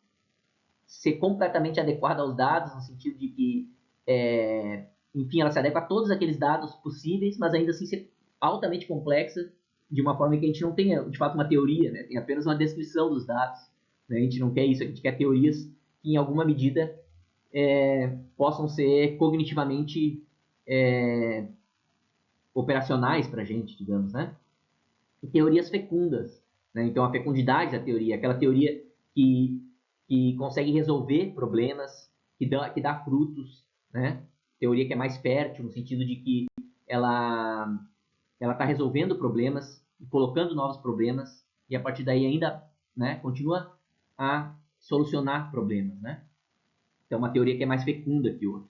S1: ser completamente adequada aos dados, no sentido de que, enfim, ela se adequa a todos aqueles dados possíveis, mas ainda assim ser altamente complexa, de uma forma que a gente não tenha, de fato, uma teoria, né? Tem apenas uma descrição dos dados, né? A gente não quer isso, a gente quer teorias que, em alguma medida, possam ser cognitivamente operacionais para a gente, digamos, né? E teorias fecundas, né? Então, a fecundidade da teoria, aquela teoria que consegue resolver problemas, que dá frutos, né? Teoria que é mais fértil, no sentido de que ela está resolvendo problemas, colocando novos problemas, e a partir daí ainda, né, continua a solucionar problemas, né? Então, uma teoria que é mais fecunda que outra.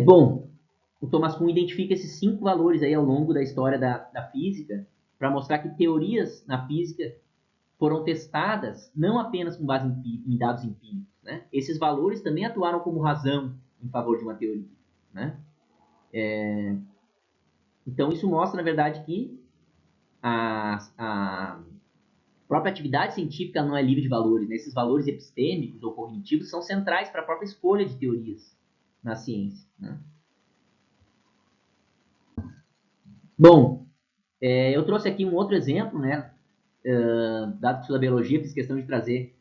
S1: Bom, o Thomas Kuhn identifica esses 5 valores aí ao longo da história da física, para mostrar que teorias na física foram testadas não apenas com base em dados empíricos, né? Esses valores também atuaram como razão em favor de uma teoria, né? Então, isso mostra, na verdade, que a própria atividade científica não é livre de valores, né? Esses valores epistêmicos ou cognitivos são centrais para a própria escolha de teorias na ciência, né? Bom, eu trouxe aqui um outro exemplo, né? Dado que sou da biologia, fiz questão de trazer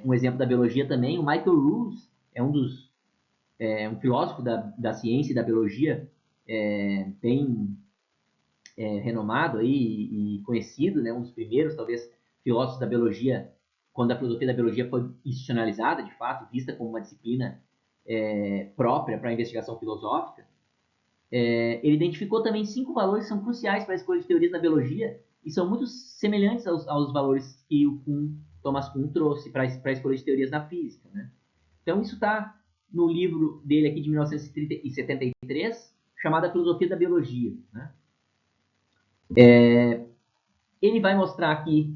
S1: um exemplo da biologia também. O Michael Ruse é um filósofo da ciência e da biologia bem renomado aí, e conhecido, né? Um dos primeiros, talvez, filósofos da biologia, quando a filosofia da biologia foi institucionalizada, de fato, vista como uma disciplina própria para a investigação filosófica. Ele identificou também 5 valores que são cruciais para a escolha de teorias na biologia e são muito semelhantes aos valores que o Thomas Kuhn trouxe para a escolha de teorias na física, né? Então, isso está no livro dele aqui de 1973, chamado A Filosofia da Biologia, né? Ele vai mostrar aqui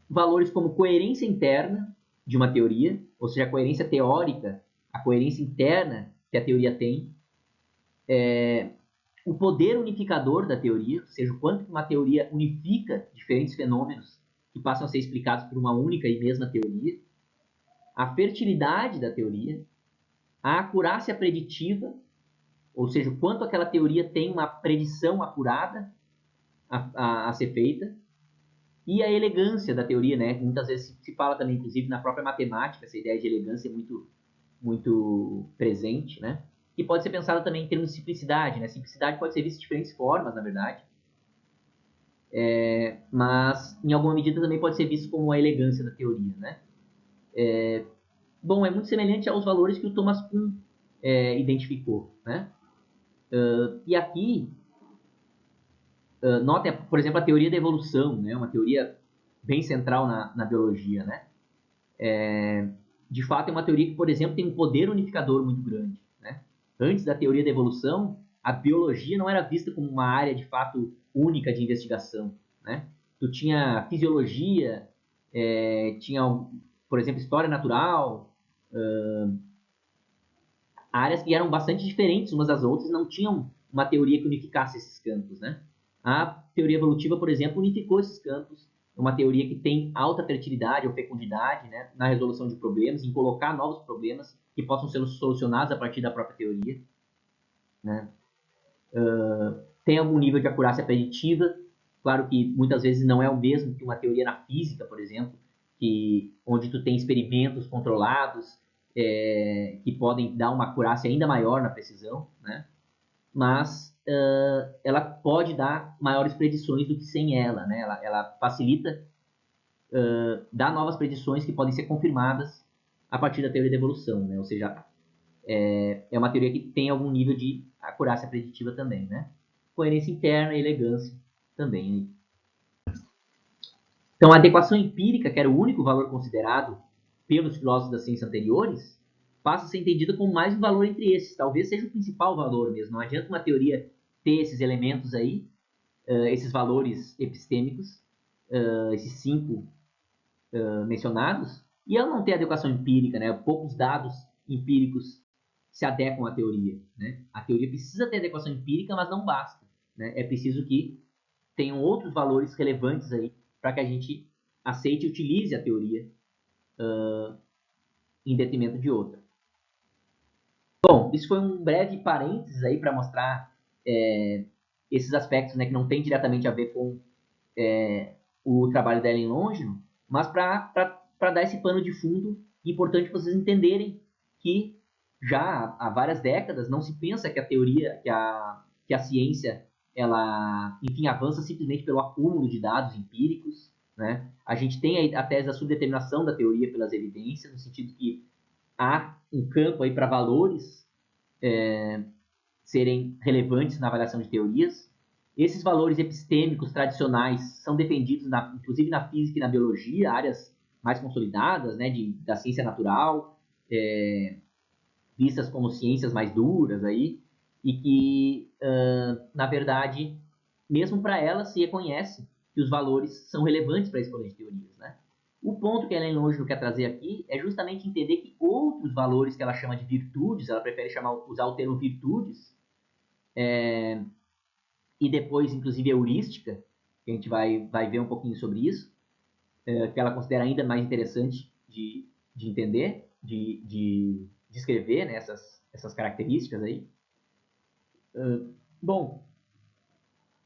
S1: valores como coerência interna de uma teoria, ou seja, a coerência teórica, a coerência interna que a teoria tem, o poder unificador da teoria, ou seja, o quanto uma teoria unifica diferentes fenômenos que passam a ser explicados por uma única e mesma teoria, a fertilidade da teoria, a acurácia preditiva, ou seja, o quanto aquela teoria tem uma predição acurada a ser feita, e a elegância da teoria, né? Muitas vezes se fala também, inclusive, na própria matemática, essa ideia de elegância é muito presente, né? E pode ser pensada também em termos de simplicidade, né? Simplicidade pode ser vista de diferentes formas, na verdade, mas em alguma medida também pode ser visto como a elegância da teoria, né? Bom, é muito semelhante aos valores que o Thomas Kuhn identificou, né? E aqui, notem, por exemplo, a teoria da evolução, né? Uma teoria bem central na biologia, né? De fato, é uma teoria que, por exemplo, tem um poder unificador muito grande, né? Antes da teoria da evolução, a biologia não era vista como uma área, de fato, única de investigação, né? Tu tinha fisiologia, tinha, por exemplo, história natural, áreas que eram bastante diferentes umas das outras, não tinham uma teoria que unificasse esses campos, né? A teoria evolutiva, por exemplo, unificou esses campos, uma teoria que tem alta fertilidade ou fecundidade, né, na resolução de problemas, em colocar novos problemas que possam ser solucionados a partir da própria teoria, né? Tem algum nível de acurácia preditiva, claro que muitas vezes não é o mesmo que uma teoria na física, por exemplo, onde tu tem experimentos controlados, que podem dar uma acurácia ainda maior na precisão, né? Mas ela pode dar maiores predições do que sem ela, né? Ela facilita dar novas predições que podem ser confirmadas a partir da teoria da evolução, né? Ou seja, é uma teoria que tem algum nível de acurácia preditiva também, né? Coerência interna e elegância também. Então, a adequação empírica, que era o único valor considerado pelos filósofos da ciência anteriores, passa a ser entendida como mais um valor entre esses. Talvez seja o principal valor mesmo. Não adianta uma teoria ter esses elementos aí, esses valores epistêmicos, esses 5 mencionados, e ela não ter adequação empírica, né? Poucos dados empíricos se adequam à teoria, né? A teoria precisa ter adequação empírica, mas não basta, né? É preciso que tenham outros valores relevantes aí para que a gente aceite e utilize a teoria em detrimento de outra. Bom, isso foi um breve parênteses aí para mostrar esses aspectos, né, que não tem diretamente a ver com o trabalho da Ellen Longino, mas para dar esse pano de fundo, importante vocês entenderem que já há várias décadas não se pensa que a teoria, que a ciência, ela, enfim, avança simplesmente pelo acúmulo de dados empíricos, né? A gente tem a tese da subdeterminação da teoria pelas evidências, no sentido que há um campo aí para valores serem relevantes na avaliação de teorias. Esses valores epistêmicos tradicionais são defendidos, inclusive na física e na biologia, áreas mais consolidadas, né, da ciência natural, vistas como ciências mais duras aí, e que, na verdade, mesmo para elas se reconhece que os valores são relevantes para a escolha de teorias, né? O ponto que a Ellen Longino quer trazer aqui é justamente entender que outros valores que ela chama de virtudes, ela prefere usar o termo virtudes, e depois, inclusive, heurística, que a gente vai ver um pouquinho sobre isso, que ela considera ainda mais interessante de entender, de descrever, né, essas características aí. Bom,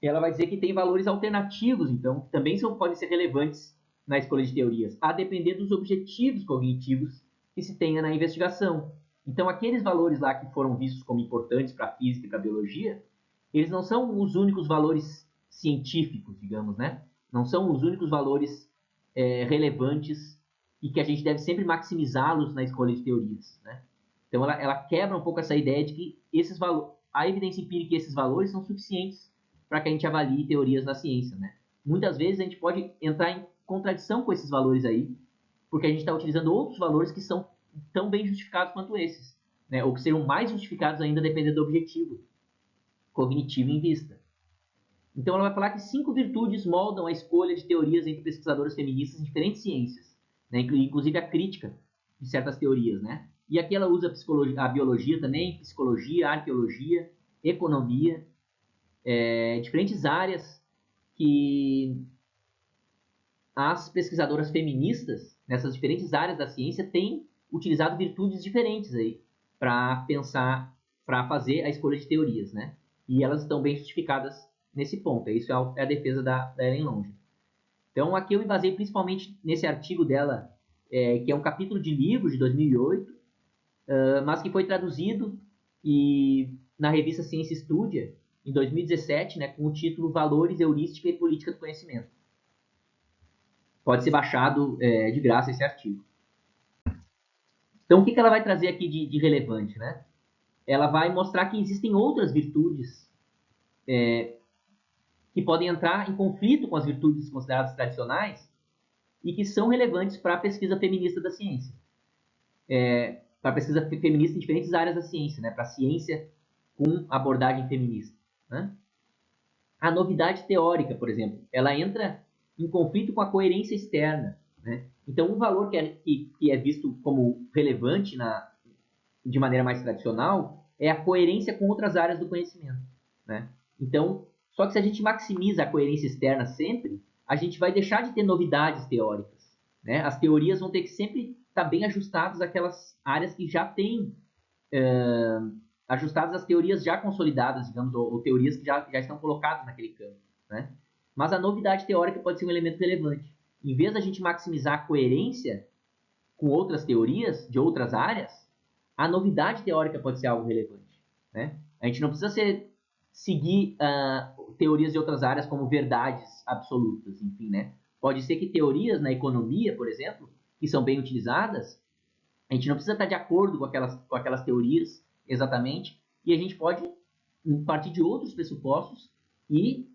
S1: ela vai dizer que tem valores alternativos, então, que também podem ser relevantes na escolha de teorias, a depender dos objetivos cognitivos que se tenha na investigação. Então, aqueles valores lá que foram vistos como importantes para a física e para a biologia, eles não são os únicos valores científicos, digamos, né? Não são os únicos valores relevantes e que a gente deve sempre maximizá-los na escolha de teorias, né? Então, ela quebra um pouco essa ideia de que a evidência empírica e esses valores são suficientes para que a gente avalie teorias na ciência, né? Muitas vezes a gente pode entrar em contradição com esses valores aí, porque a gente está utilizando outros valores que são tão bem justificados quanto esses, né? Ou que serão mais justificados ainda dependendo do objetivo cognitivo em vista. Então ela vai falar que 5 virtudes moldam a escolha de teorias entre pesquisadoras feministas em diferentes ciências, né? Inclusive a crítica de certas teorias, né? E aqui ela usa a biologia também, psicologia, arqueologia, economia, diferentes áreas que as pesquisadoras feministas, nessas diferentes áreas da ciência, têm utilizado virtudes diferentes aí para pensar, para fazer a escolha de teorias, né? E elas estão bem justificadas nesse ponto. Isso é a defesa da Ellen Longer. Então, aqui eu me baseei principalmente nesse artigo dela, que é um capítulo de livro de 2008, mas que foi traduzido na revista Ciência Estudia, em 2017, né, com o título Valores, Heurística e Política do Conhecimento. Pode ser baixado de graça esse artigo. Então, o que ela vai trazer aqui de relevante, né? Ela vai mostrar que existem outras virtudes que podem entrar em conflito com as virtudes consideradas tradicionais e que são relevantes para a pesquisa feminista da ciência. Para a pesquisa feminista em diferentes áreas da ciência, né? Para a ciência com abordagem feminista, né? A novidade teórica, por exemplo, ela entra em conflito com a coerência externa, né? Então, um valor que é visto como relevante de maneira mais tradicional é a coerência com outras áreas do conhecimento, né? Então, só que se a gente maximiza a coerência externa sempre, a gente vai deixar de ter novidades teóricas, né? As teorias vão ter que sempre estar bem ajustadas àquelas áreas que já têm ajustadas às teorias já consolidadas, digamos, ou teorias que já estão colocadas naquele campo, né? Mas a novidade teórica pode ser um elemento relevante. Em vez da gente maximizar a coerência com outras teorias de outras áreas, a novidade teórica pode ser algo relevante, né? A gente não precisa seguir teorias de outras áreas como verdades absolutas, enfim, né? Pode ser que teorias na economia, por exemplo, que são bem utilizadas, a gente não precisa estar de acordo com aquelas teorias exatamente, e a gente pode partir de outros pressupostos e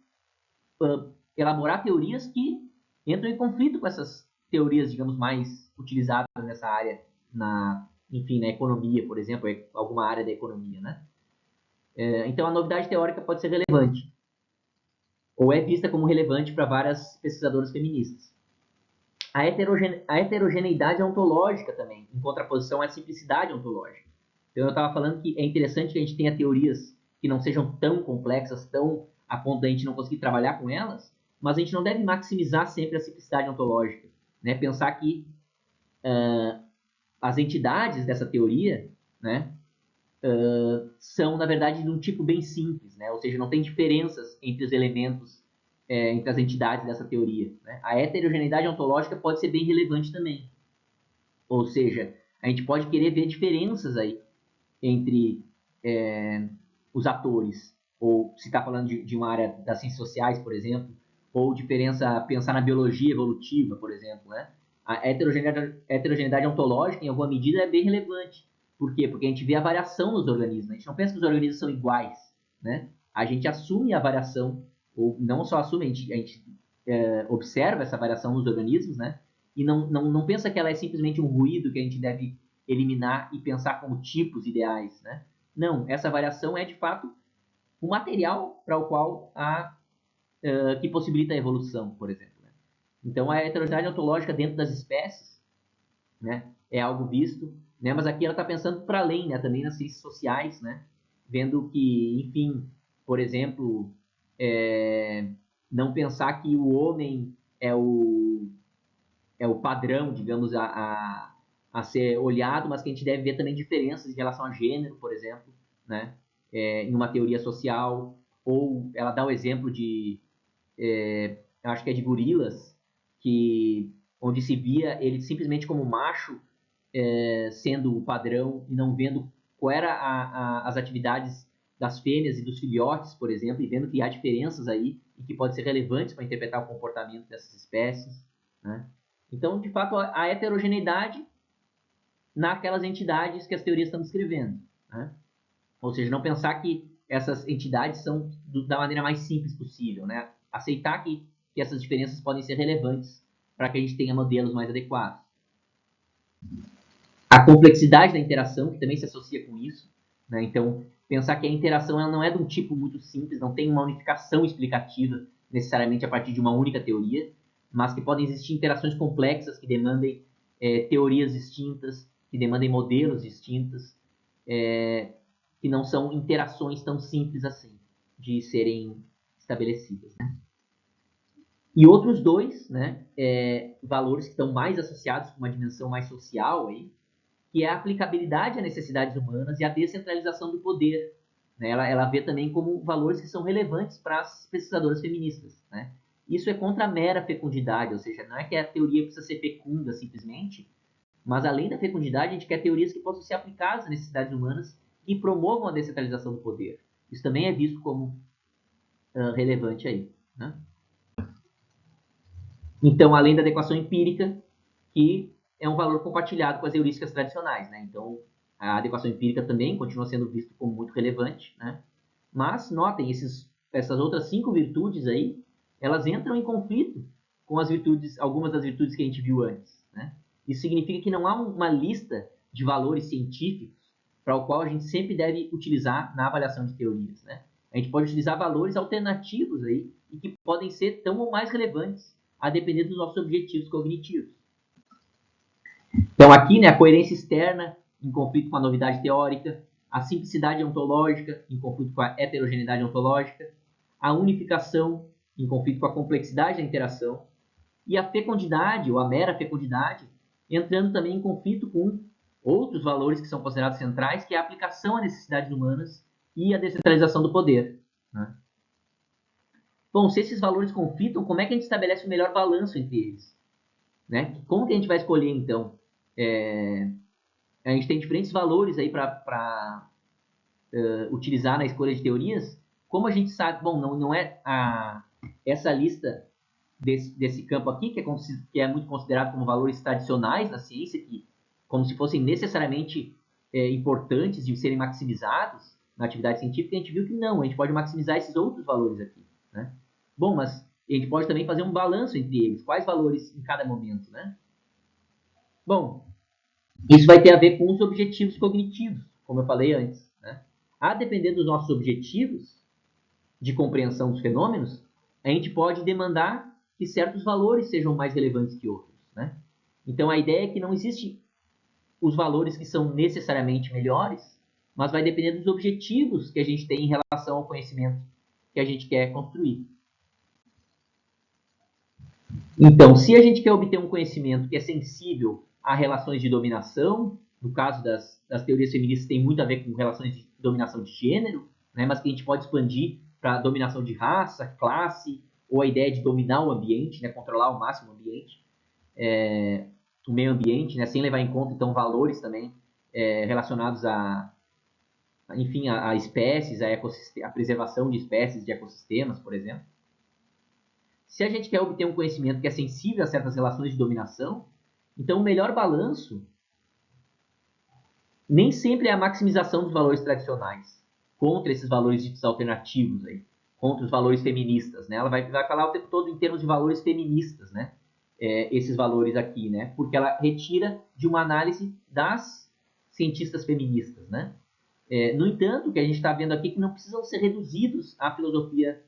S1: elaborar teorias que entram em conflito com essas teorias, digamos, mais utilizadas nessa área, enfim, na economia, por exemplo, alguma área da economia, né? Então, a novidade teórica pode ser relevante, ou é vista como relevante para várias pesquisadoras feministas. A heterogeneidade ontológica também, em contraposição à simplicidade ontológica. Então, eu estava falando que é interessante que a gente tenha teorias que não sejam tão complexas, tão a ponto da gente não conseguir trabalhar com elas, mas a gente não deve maximizar sempre a simplicidade ontológica, né? Pensar que as entidades dessa teoria, né, são, na verdade, de um tipo bem simples, né? Ou seja, não tem diferenças entre os elementos, entre as entidades dessa teoria, né? A heterogeneidade ontológica pode ser bem relevante também. Ou seja, a gente pode querer ver diferenças aí entre os atores, ou se está falando de uma área das ciências sociais, por exemplo, ou diferença, pensar na biologia evolutiva, por exemplo, né? A heterogeneidade ontológica, em alguma medida, é bem relevante. Por quê? Porque a gente vê a variação nos organismos. A gente não pensa que os organismos são iguais, né? A gente assume a variação, ou não só assume, a gente observa essa variação nos organismos, né? E não pensa que ela é simplesmente um ruído que a gente deve eliminar e pensar como tipos ideais, né? Não, essa variação é, de fato, o material para o qual que possibilita a evolução, por exemplo. Né? Então, a heterogeneidade ontológica dentro das espécies, né, é algo visto, né, mas aqui ela está pensando para além, né, também nas ciências sociais, né, vendo que, enfim, por exemplo, não pensar que o homem é o padrão, digamos, a ser olhado, mas que a gente deve ver também diferenças em relação a gênero, por exemplo, né, em uma teoria social, ou ela dá o exemplo acho que é de gorilas, onde se via ele simplesmente como macho, sendo o padrão e não vendo qual era as atividades das fêmeas e dos filhotes, por exemplo, e vendo que há diferenças aí e que podem ser relevantes para interpretar o comportamento dessas espécies, né? Então, de fato, a heterogeneidade naquelas entidades que as teorias estão descrevendo, né? Ou seja, não pensar que essas entidades são da maneira mais simples possível, né? Aceitar que essas diferenças podem ser relevantes para que a gente tenha modelos mais adequados. A complexidade da interação, que também se associa com isso, né? Então, pensar que a interação ela não é de um tipo muito simples, não tem uma unificação explicativa necessariamente a partir de uma única teoria, mas que podem existir interações complexas que demandem teorias distintas, que demandem modelos distintos, que não são interações tão simples assim de serem estabelecidas, né? E outros dois, né, valores que estão mais associados com uma dimensão mais social, aí, que é a aplicabilidade às necessidades humanas e a descentralização do poder. Né? Ela vê também como valores que são relevantes para as pesquisadoras feministas. Né? Isso é contra a mera fecundidade, ou seja, não é que a teoria precisa ser fecunda simplesmente, mas além da fecundidade, a gente quer teorias que possam ser aplicadas às necessidades humanas e promovam a descentralização do poder. Isso também é visto como relevante aí. Né? Então, além da adequação empírica, que é um valor compartilhado com as heurísticas tradicionais. Né? Então, a adequação empírica também continua sendo vista como muito relevante. Né? Mas, notem, essas outras 5 virtudes aí, elas entram em conflito com as virtudes, algumas das virtudes que a gente viu antes. Né? Isso significa que não há uma lista de valores científicos para o qual a gente sempre deve utilizar na avaliação de teorias. Né? A gente pode utilizar valores alternativos aí e que podem ser tão ou mais relevantes a depender dos nossos objetivos cognitivos. Então, aqui, né, a coerência externa em conflito com a novidade teórica, a simplicidade ontológica em conflito com a heterogeneidade ontológica, a unificação em conflito com a complexidade da interação, e a fecundidade, ou a mera fecundidade, entrando também em conflito com outros valores que são considerados centrais, que é a aplicação às necessidades humanas e a descentralização do poder. Né? Bom, se esses valores conflitam, como é que a gente estabelece o melhor balanço entre eles? Né? Como que a gente vai escolher, então? A gente tem diferentes valores aí para utilizar na escolha de teorias. Como a gente sabe, bom, não é essa lista desse campo aqui, que é muito considerado como valores tradicionais na ciência, que como se fossem necessariamente importantes de serem maximizados na atividade científica, a gente viu que não, a gente pode maximizar esses outros valores aqui. Né? Bom, mas a gente pode também fazer um balanço entre eles. Quais valores em cada momento, né? Bom, isso vai ter a ver com os objetivos cognitivos, como eu falei antes. Né? A depender dos nossos objetivos de compreensão dos fenômenos, a gente pode demandar que certos valores sejam mais relevantes que outros. Né? Então, a ideia é que não existe os valores que são necessariamente melhores, mas vai depender dos objetivos que a gente tem em relação ao conhecimento que a gente quer construir. Então, se a gente quer obter um conhecimento que é sensível a relações de dominação, no caso das teorias feministas tem muito a ver com relações de dominação de gênero, né, mas que a gente pode expandir para dominação de raça, classe, ou a ideia de dominar o ambiente, né, controlar ao máximo o ambiente, o meio ambiente, né, sem levar em conta, então, valores também relacionados enfim, a espécies, a preservação de espécies, de ecossistemas, por exemplo. Se a gente quer obter um conhecimento que é sensível a certas relações de dominação, então o melhor balanço nem sempre é a maximização dos valores tradicionais contra esses valores ditos alternativos aí, contra os valores feministas, né? Ela vai falar o tempo todo em termos de valores feministas, né? Esses valores aqui, né? Porque ela retira de uma análise das cientistas feministas, né? No entanto, o que a gente está vendo aqui é que não precisam ser reduzidos à filosofia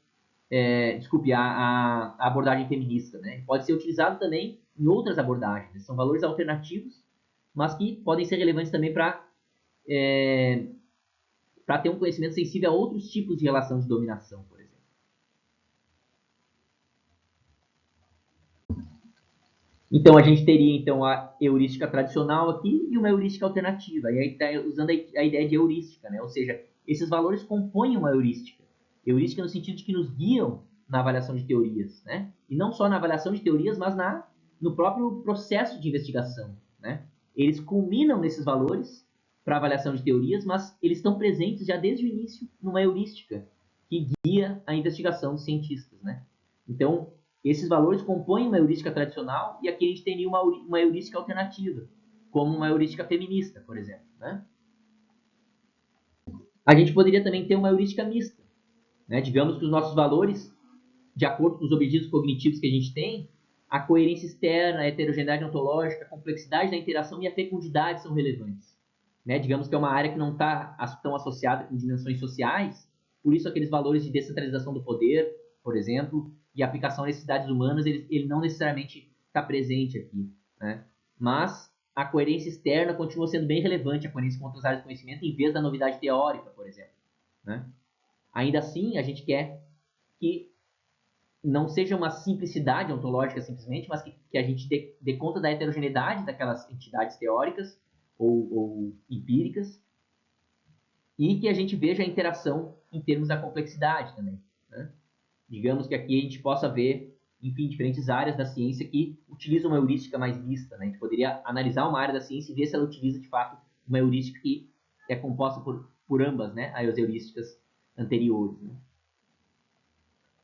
S1: a abordagem feminista, né? Pode ser utilizado também em outras abordagens. Né? São valores alternativos, mas que podem ser relevantes também para ter um conhecimento sensível a outros tipos de relação de dominação, por exemplo. Então, a gente teria então a heurística tradicional aqui e uma heurística alternativa. E aí está usando a ideia de heurística, né? Ou seja, esses valores compõem uma heurística. Heurística no sentido de que nos guiam na avaliação de teorias, né? E não só na avaliação de teorias, mas no próprio processo de investigação, né? Eles culminam nesses valores para avaliação de teorias, mas eles estão presentes já desde o início numa heurística que guia a investigação dos cientistas, né? Então, esses valores compõem uma heurística tradicional e aqui a gente teria uma heurística alternativa, como uma heurística feminista, por exemplo, né? A gente poderia também ter uma heurística mista, né? Digamos que os nossos valores, de acordo com os objetivos cognitivos que a gente tem, a coerência externa, a heterogeneidade ontológica, a complexidade da interação e a fecundidade são relevantes. Né? Digamos que é uma área que não está tão associada com dimensões sociais, por isso aqueles valores de descentralização do poder, por exemplo, e aplicação às necessidades humanas, ele não necessariamente está presente aqui. Né? Mas a coerência externa continua sendo bem relevante, a coerência com outras áreas de conhecimento, em vez da novidade teórica, por exemplo. Né? Ainda assim, a gente quer que não seja uma simplicidade ontológica simplesmente, mas que a gente dê conta da heterogeneidade daquelas entidades teóricas ou empíricas, e que a gente veja a interação em termos da complexidade também. Né? Digamos que aqui a gente possa ver, enfim, diferentes áreas da ciência que utilizam uma heurística mais mista. Né? A gente poderia analisar uma área da ciência e ver se ela utiliza, de fato, uma heurística que é composta por ambas, né? As heurísticas anteriores. Né?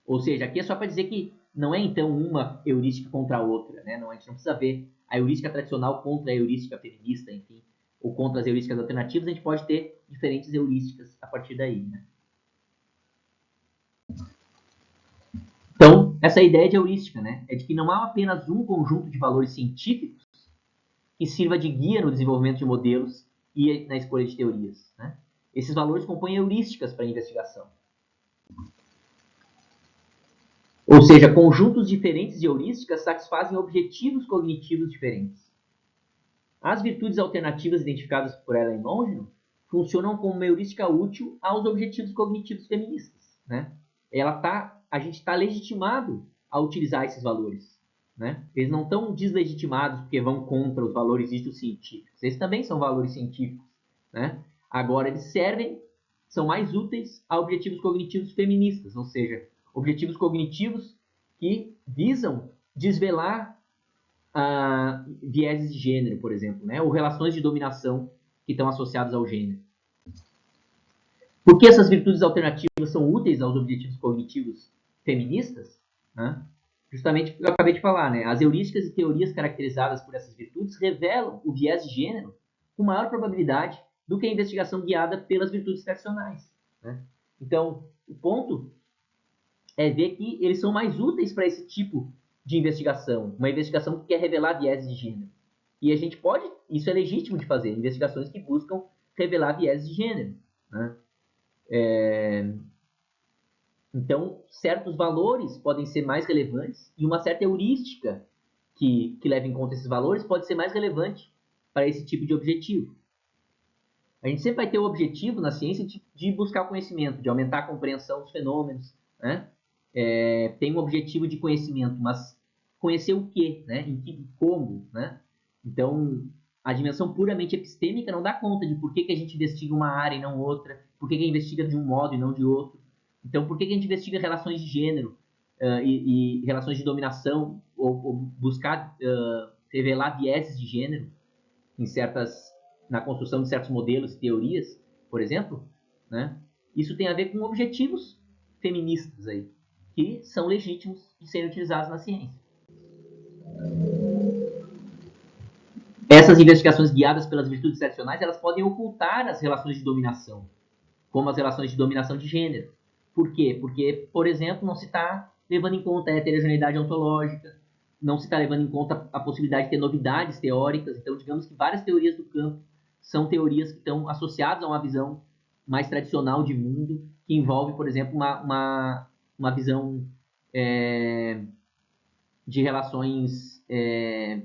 S1: Ou seja, aqui é só para dizer que não é, então, uma heurística contra a outra. Né? Não, a gente não precisa ver a heurística tradicional contra a heurística feminista, enfim, ou contra as heurísticas alternativas. A gente pode ter diferentes heurísticas a partir daí. Né? Então, essa ideia de heurística, né, é de que não há apenas um conjunto de valores científicos que sirva de guia no desenvolvimento de modelos e na escolha de teorias. Né? Esses valores compõem heurísticas para a investigação. Ou seja, conjuntos diferentes de heurísticas satisfazem objetivos cognitivos diferentes. As virtudes alternativas identificadas por Ellen Longino funcionam como uma heurística útil aos objetivos cognitivos feministas. Né? A gente está legitimado a utilizar esses valores. Né? Eles não estão deslegitimados porque vão contra os valores ditos científicos. Esses também são valores científicos. Né? Agora, eles são mais úteis a objetivos cognitivos feministas, ou seja, objetivos cognitivos que visam desvelar vieses de gênero, por exemplo, né? Ou relações de dominação que estão associadas ao gênero. Por que essas virtudes alternativas são úteis aos objetivos cognitivos feministas? Né? Justamente o que eu acabei de falar, né? As heurísticas e teorias caracterizadas por essas virtudes revelam o viés de gênero com maior probabilidade do que a investigação guiada pelas virtudes tradicionais. Né? Então, o ponto é ver que eles são mais úteis para esse tipo de investigação, uma investigação que quer revelar vieses de gênero. E a gente pode, isso é legítimo de fazer, investigações que buscam revelar vieses de gênero. Né? Então, certos valores podem ser mais relevantes e uma certa heurística que leva em conta esses valores pode ser mais relevante para esse tipo de objetivo. A gente sempre vai ter o objetivo na ciência de buscar conhecimento, de aumentar a compreensão dos fenômenos. Né? Tem um objetivo de conhecimento, mas conhecer o quê? Né? Como? Né? Então, a dimensão puramente epistêmica não dá conta de por que a gente investiga uma área e não outra, por que investiga de um modo e não de outro. Então, por que a gente investiga relações de gênero e relações de dominação, ou buscar revelar vieses de gênero na construção de certos modelos e teorias, por exemplo? Né? Isso tem a ver com objetivos feministas aí, que são legítimos de serem utilizados na ciência. Essas investigações guiadas pelas virtudes tradicionais, elas podem ocultar as relações de dominação, como as relações de dominação de gênero. Por quê? Porque, por exemplo, não se está levando em conta a heterogeneidade ontológica, não se está levando em conta a possibilidade de ter novidades teóricas. Então, digamos que várias teorias do campo são teorias que estão associadas a uma visão mais tradicional de mundo, que envolve, por exemplo, uma visão de relações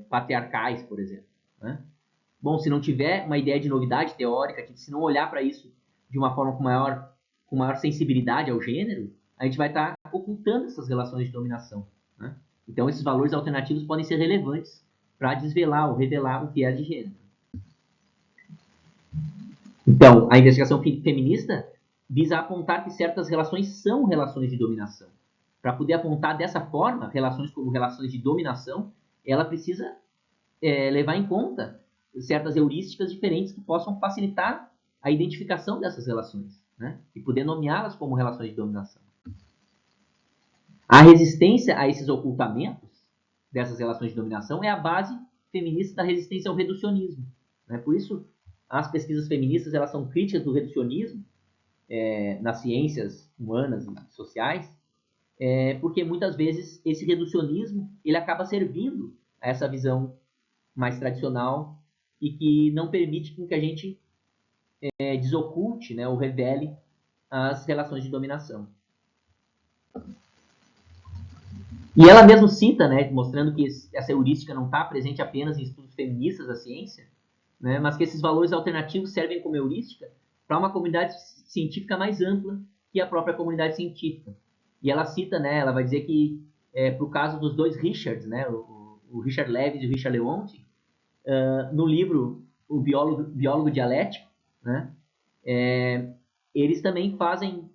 S1: patriarcais, por exemplo. Né? Bom, se não tiver uma ideia de novidade teórica, se não olhar para isso de uma forma com maior sensibilidade ao gênero, a gente vai estar ocultando essas relações de dominação. Né? Então, esses valores alternativos podem ser relevantes para desvelar ou revelar o viés de gênero. Então, a investigação feminista visa apontar que certas relações são relações de dominação. Para poder apontar dessa forma relações como relações de dominação, ela precisa levar em conta certas heurísticas diferentes que possam facilitar a identificação dessas relações, né? E poder nomeá-las como relações de dominação. A resistência a esses ocultamentos dessas relações de dominação é a base feminista da resistência ao reducionismo. Né? Por isso, as pesquisas feministas elas são críticas do reducionismo nas ciências humanas e sociais, porque muitas vezes esse reducionismo ele acaba servindo a essa visão mais tradicional e que não permite que a gente desoculte, né, ou revele as relações de dominação. E ela mesmo cita, né, mostrando que essa heurística não está presente apenas em estudos feministas da ciência, né, mas que esses valores alternativos servem como heurística para uma comunidade científica mais ampla que a própria comunidade científica. E ela cita, né, ela vai dizer que, para o caso dos dois Richards, né, o Richard Levis e o Richard Leonti, no livro O Biólogo Dialético, né, eles também fazem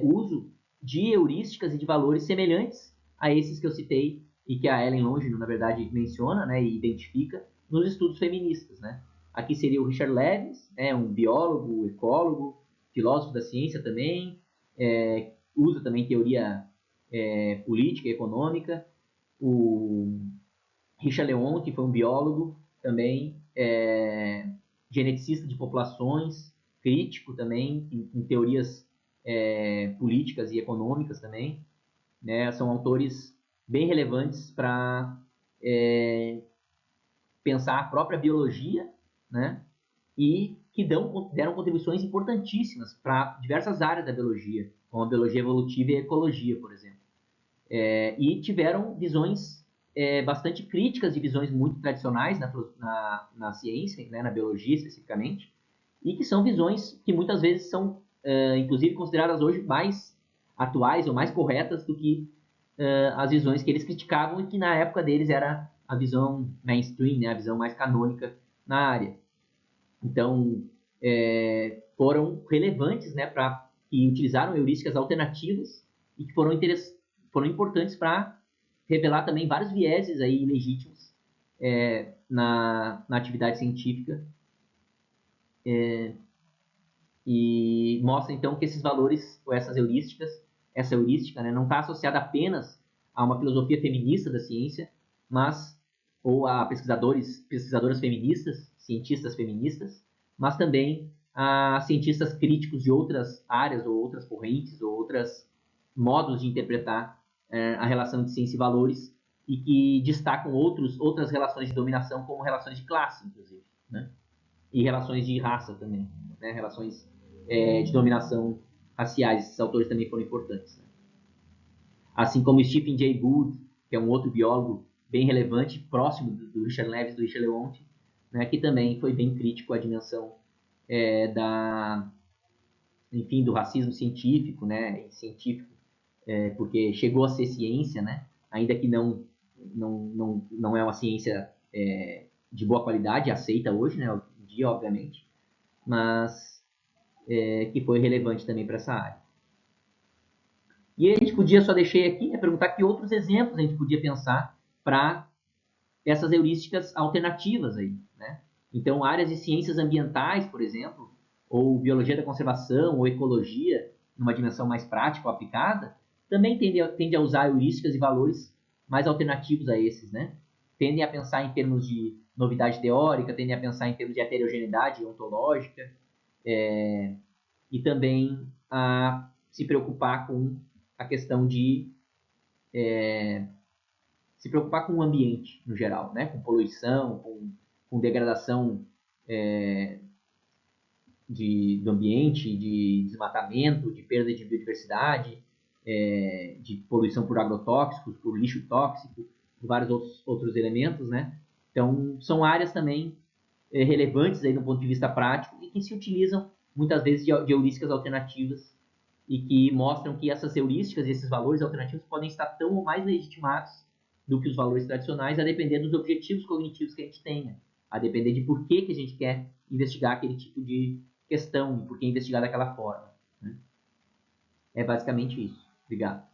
S1: uso de heurísticas e de valores semelhantes a esses que eu citei e que a Ellen Longino, na verdade, menciona, né, e identifica nos estudos feministas, né. Aqui seria o Richard Levis, né, um biólogo, ecólogo, filósofo da ciência também, usa também teoria política e econômica. O Richard Leonti foi um biólogo também, geneticista de populações, crítico também em teorias políticas e econômicas também, né? São autores bem relevantes para pensar a própria biologia, né? E que deram contribuições importantíssimas para diversas áreas da biologia, como a biologia evolutiva e a ecologia, por exemplo. E tiveram visões bastante críticas de visões muito tradicionais na ciência, né, na biologia especificamente, e que são visões que muitas vezes são, inclusive, consideradas hoje mais atuais ou mais corretas do que as visões que eles criticavam e que na época deles era a visão mainstream, né, a visão mais canônica na área. Então, foram relevantes, né, e utilizaram heurísticas alternativas e que foram importantes para revelar também vários vieses aí ilegítimos na atividade científica, e mostra então que esses valores, ou essa heurística, né, não está associada apenas a uma filosofia feminista da ciência, mas ou a pesquisadoras feministas, cientistas feministas, mas também a cientistas críticos de outras áreas ou outras correntes ou outros modos de interpretar a relação de ciência e valores, e que destacam outras relações de dominação, como relações de classe, inclusive, né? E relações de raça também, né? Relações de dominação raciais. Esses autores também foram importantes, né? Assim como Stephen Jay Gould, que é um outro biólogo bem relevante, próximo do Richard Levis e do Richard Leonti, né? Que também foi bem crítico à dimensão enfim, do racismo científico, né? Científico, porque chegou a ser ciência, né? Ainda que não é uma ciência de boa qualidade, aceita hoje, né? Hoje em dia, obviamente, mas que foi relevante também para essa área. E a gente podia, só deixei aqui, perguntar que outros exemplos a gente podia pensar para essas heurísticas alternativas aí, né? Então, áreas de ciências ambientais, por exemplo, ou biologia da conservação, ou ecologia, numa dimensão mais prática ou aplicada, também tende a usar heurísticas e valores mais alternativos a esses, né? Tendem a pensar em termos de novidade teórica, tendem a pensar em termos de heterogeneidade ontológica, e também a se preocupar com a questão de se preocupar com o ambiente no geral, né? Com poluição, com degradação do ambiente, de desmatamento, de perda de biodiversidade, de poluição por agrotóxicos, por lixo tóxico, por vários outros elementos, né? Então, são áreas também relevantes aí do ponto de vista prático e que se utilizam muitas vezes de heurísticas alternativas e que mostram que essas heurísticas e esses valores alternativos podem estar tão ou mais legitimados do que os valores tradicionais, a depender dos objetivos cognitivos que a gente tenha, a depender de por que a gente quer investigar aquele tipo de questão, por que investigar daquela forma, né? É basicamente isso. Obrigado.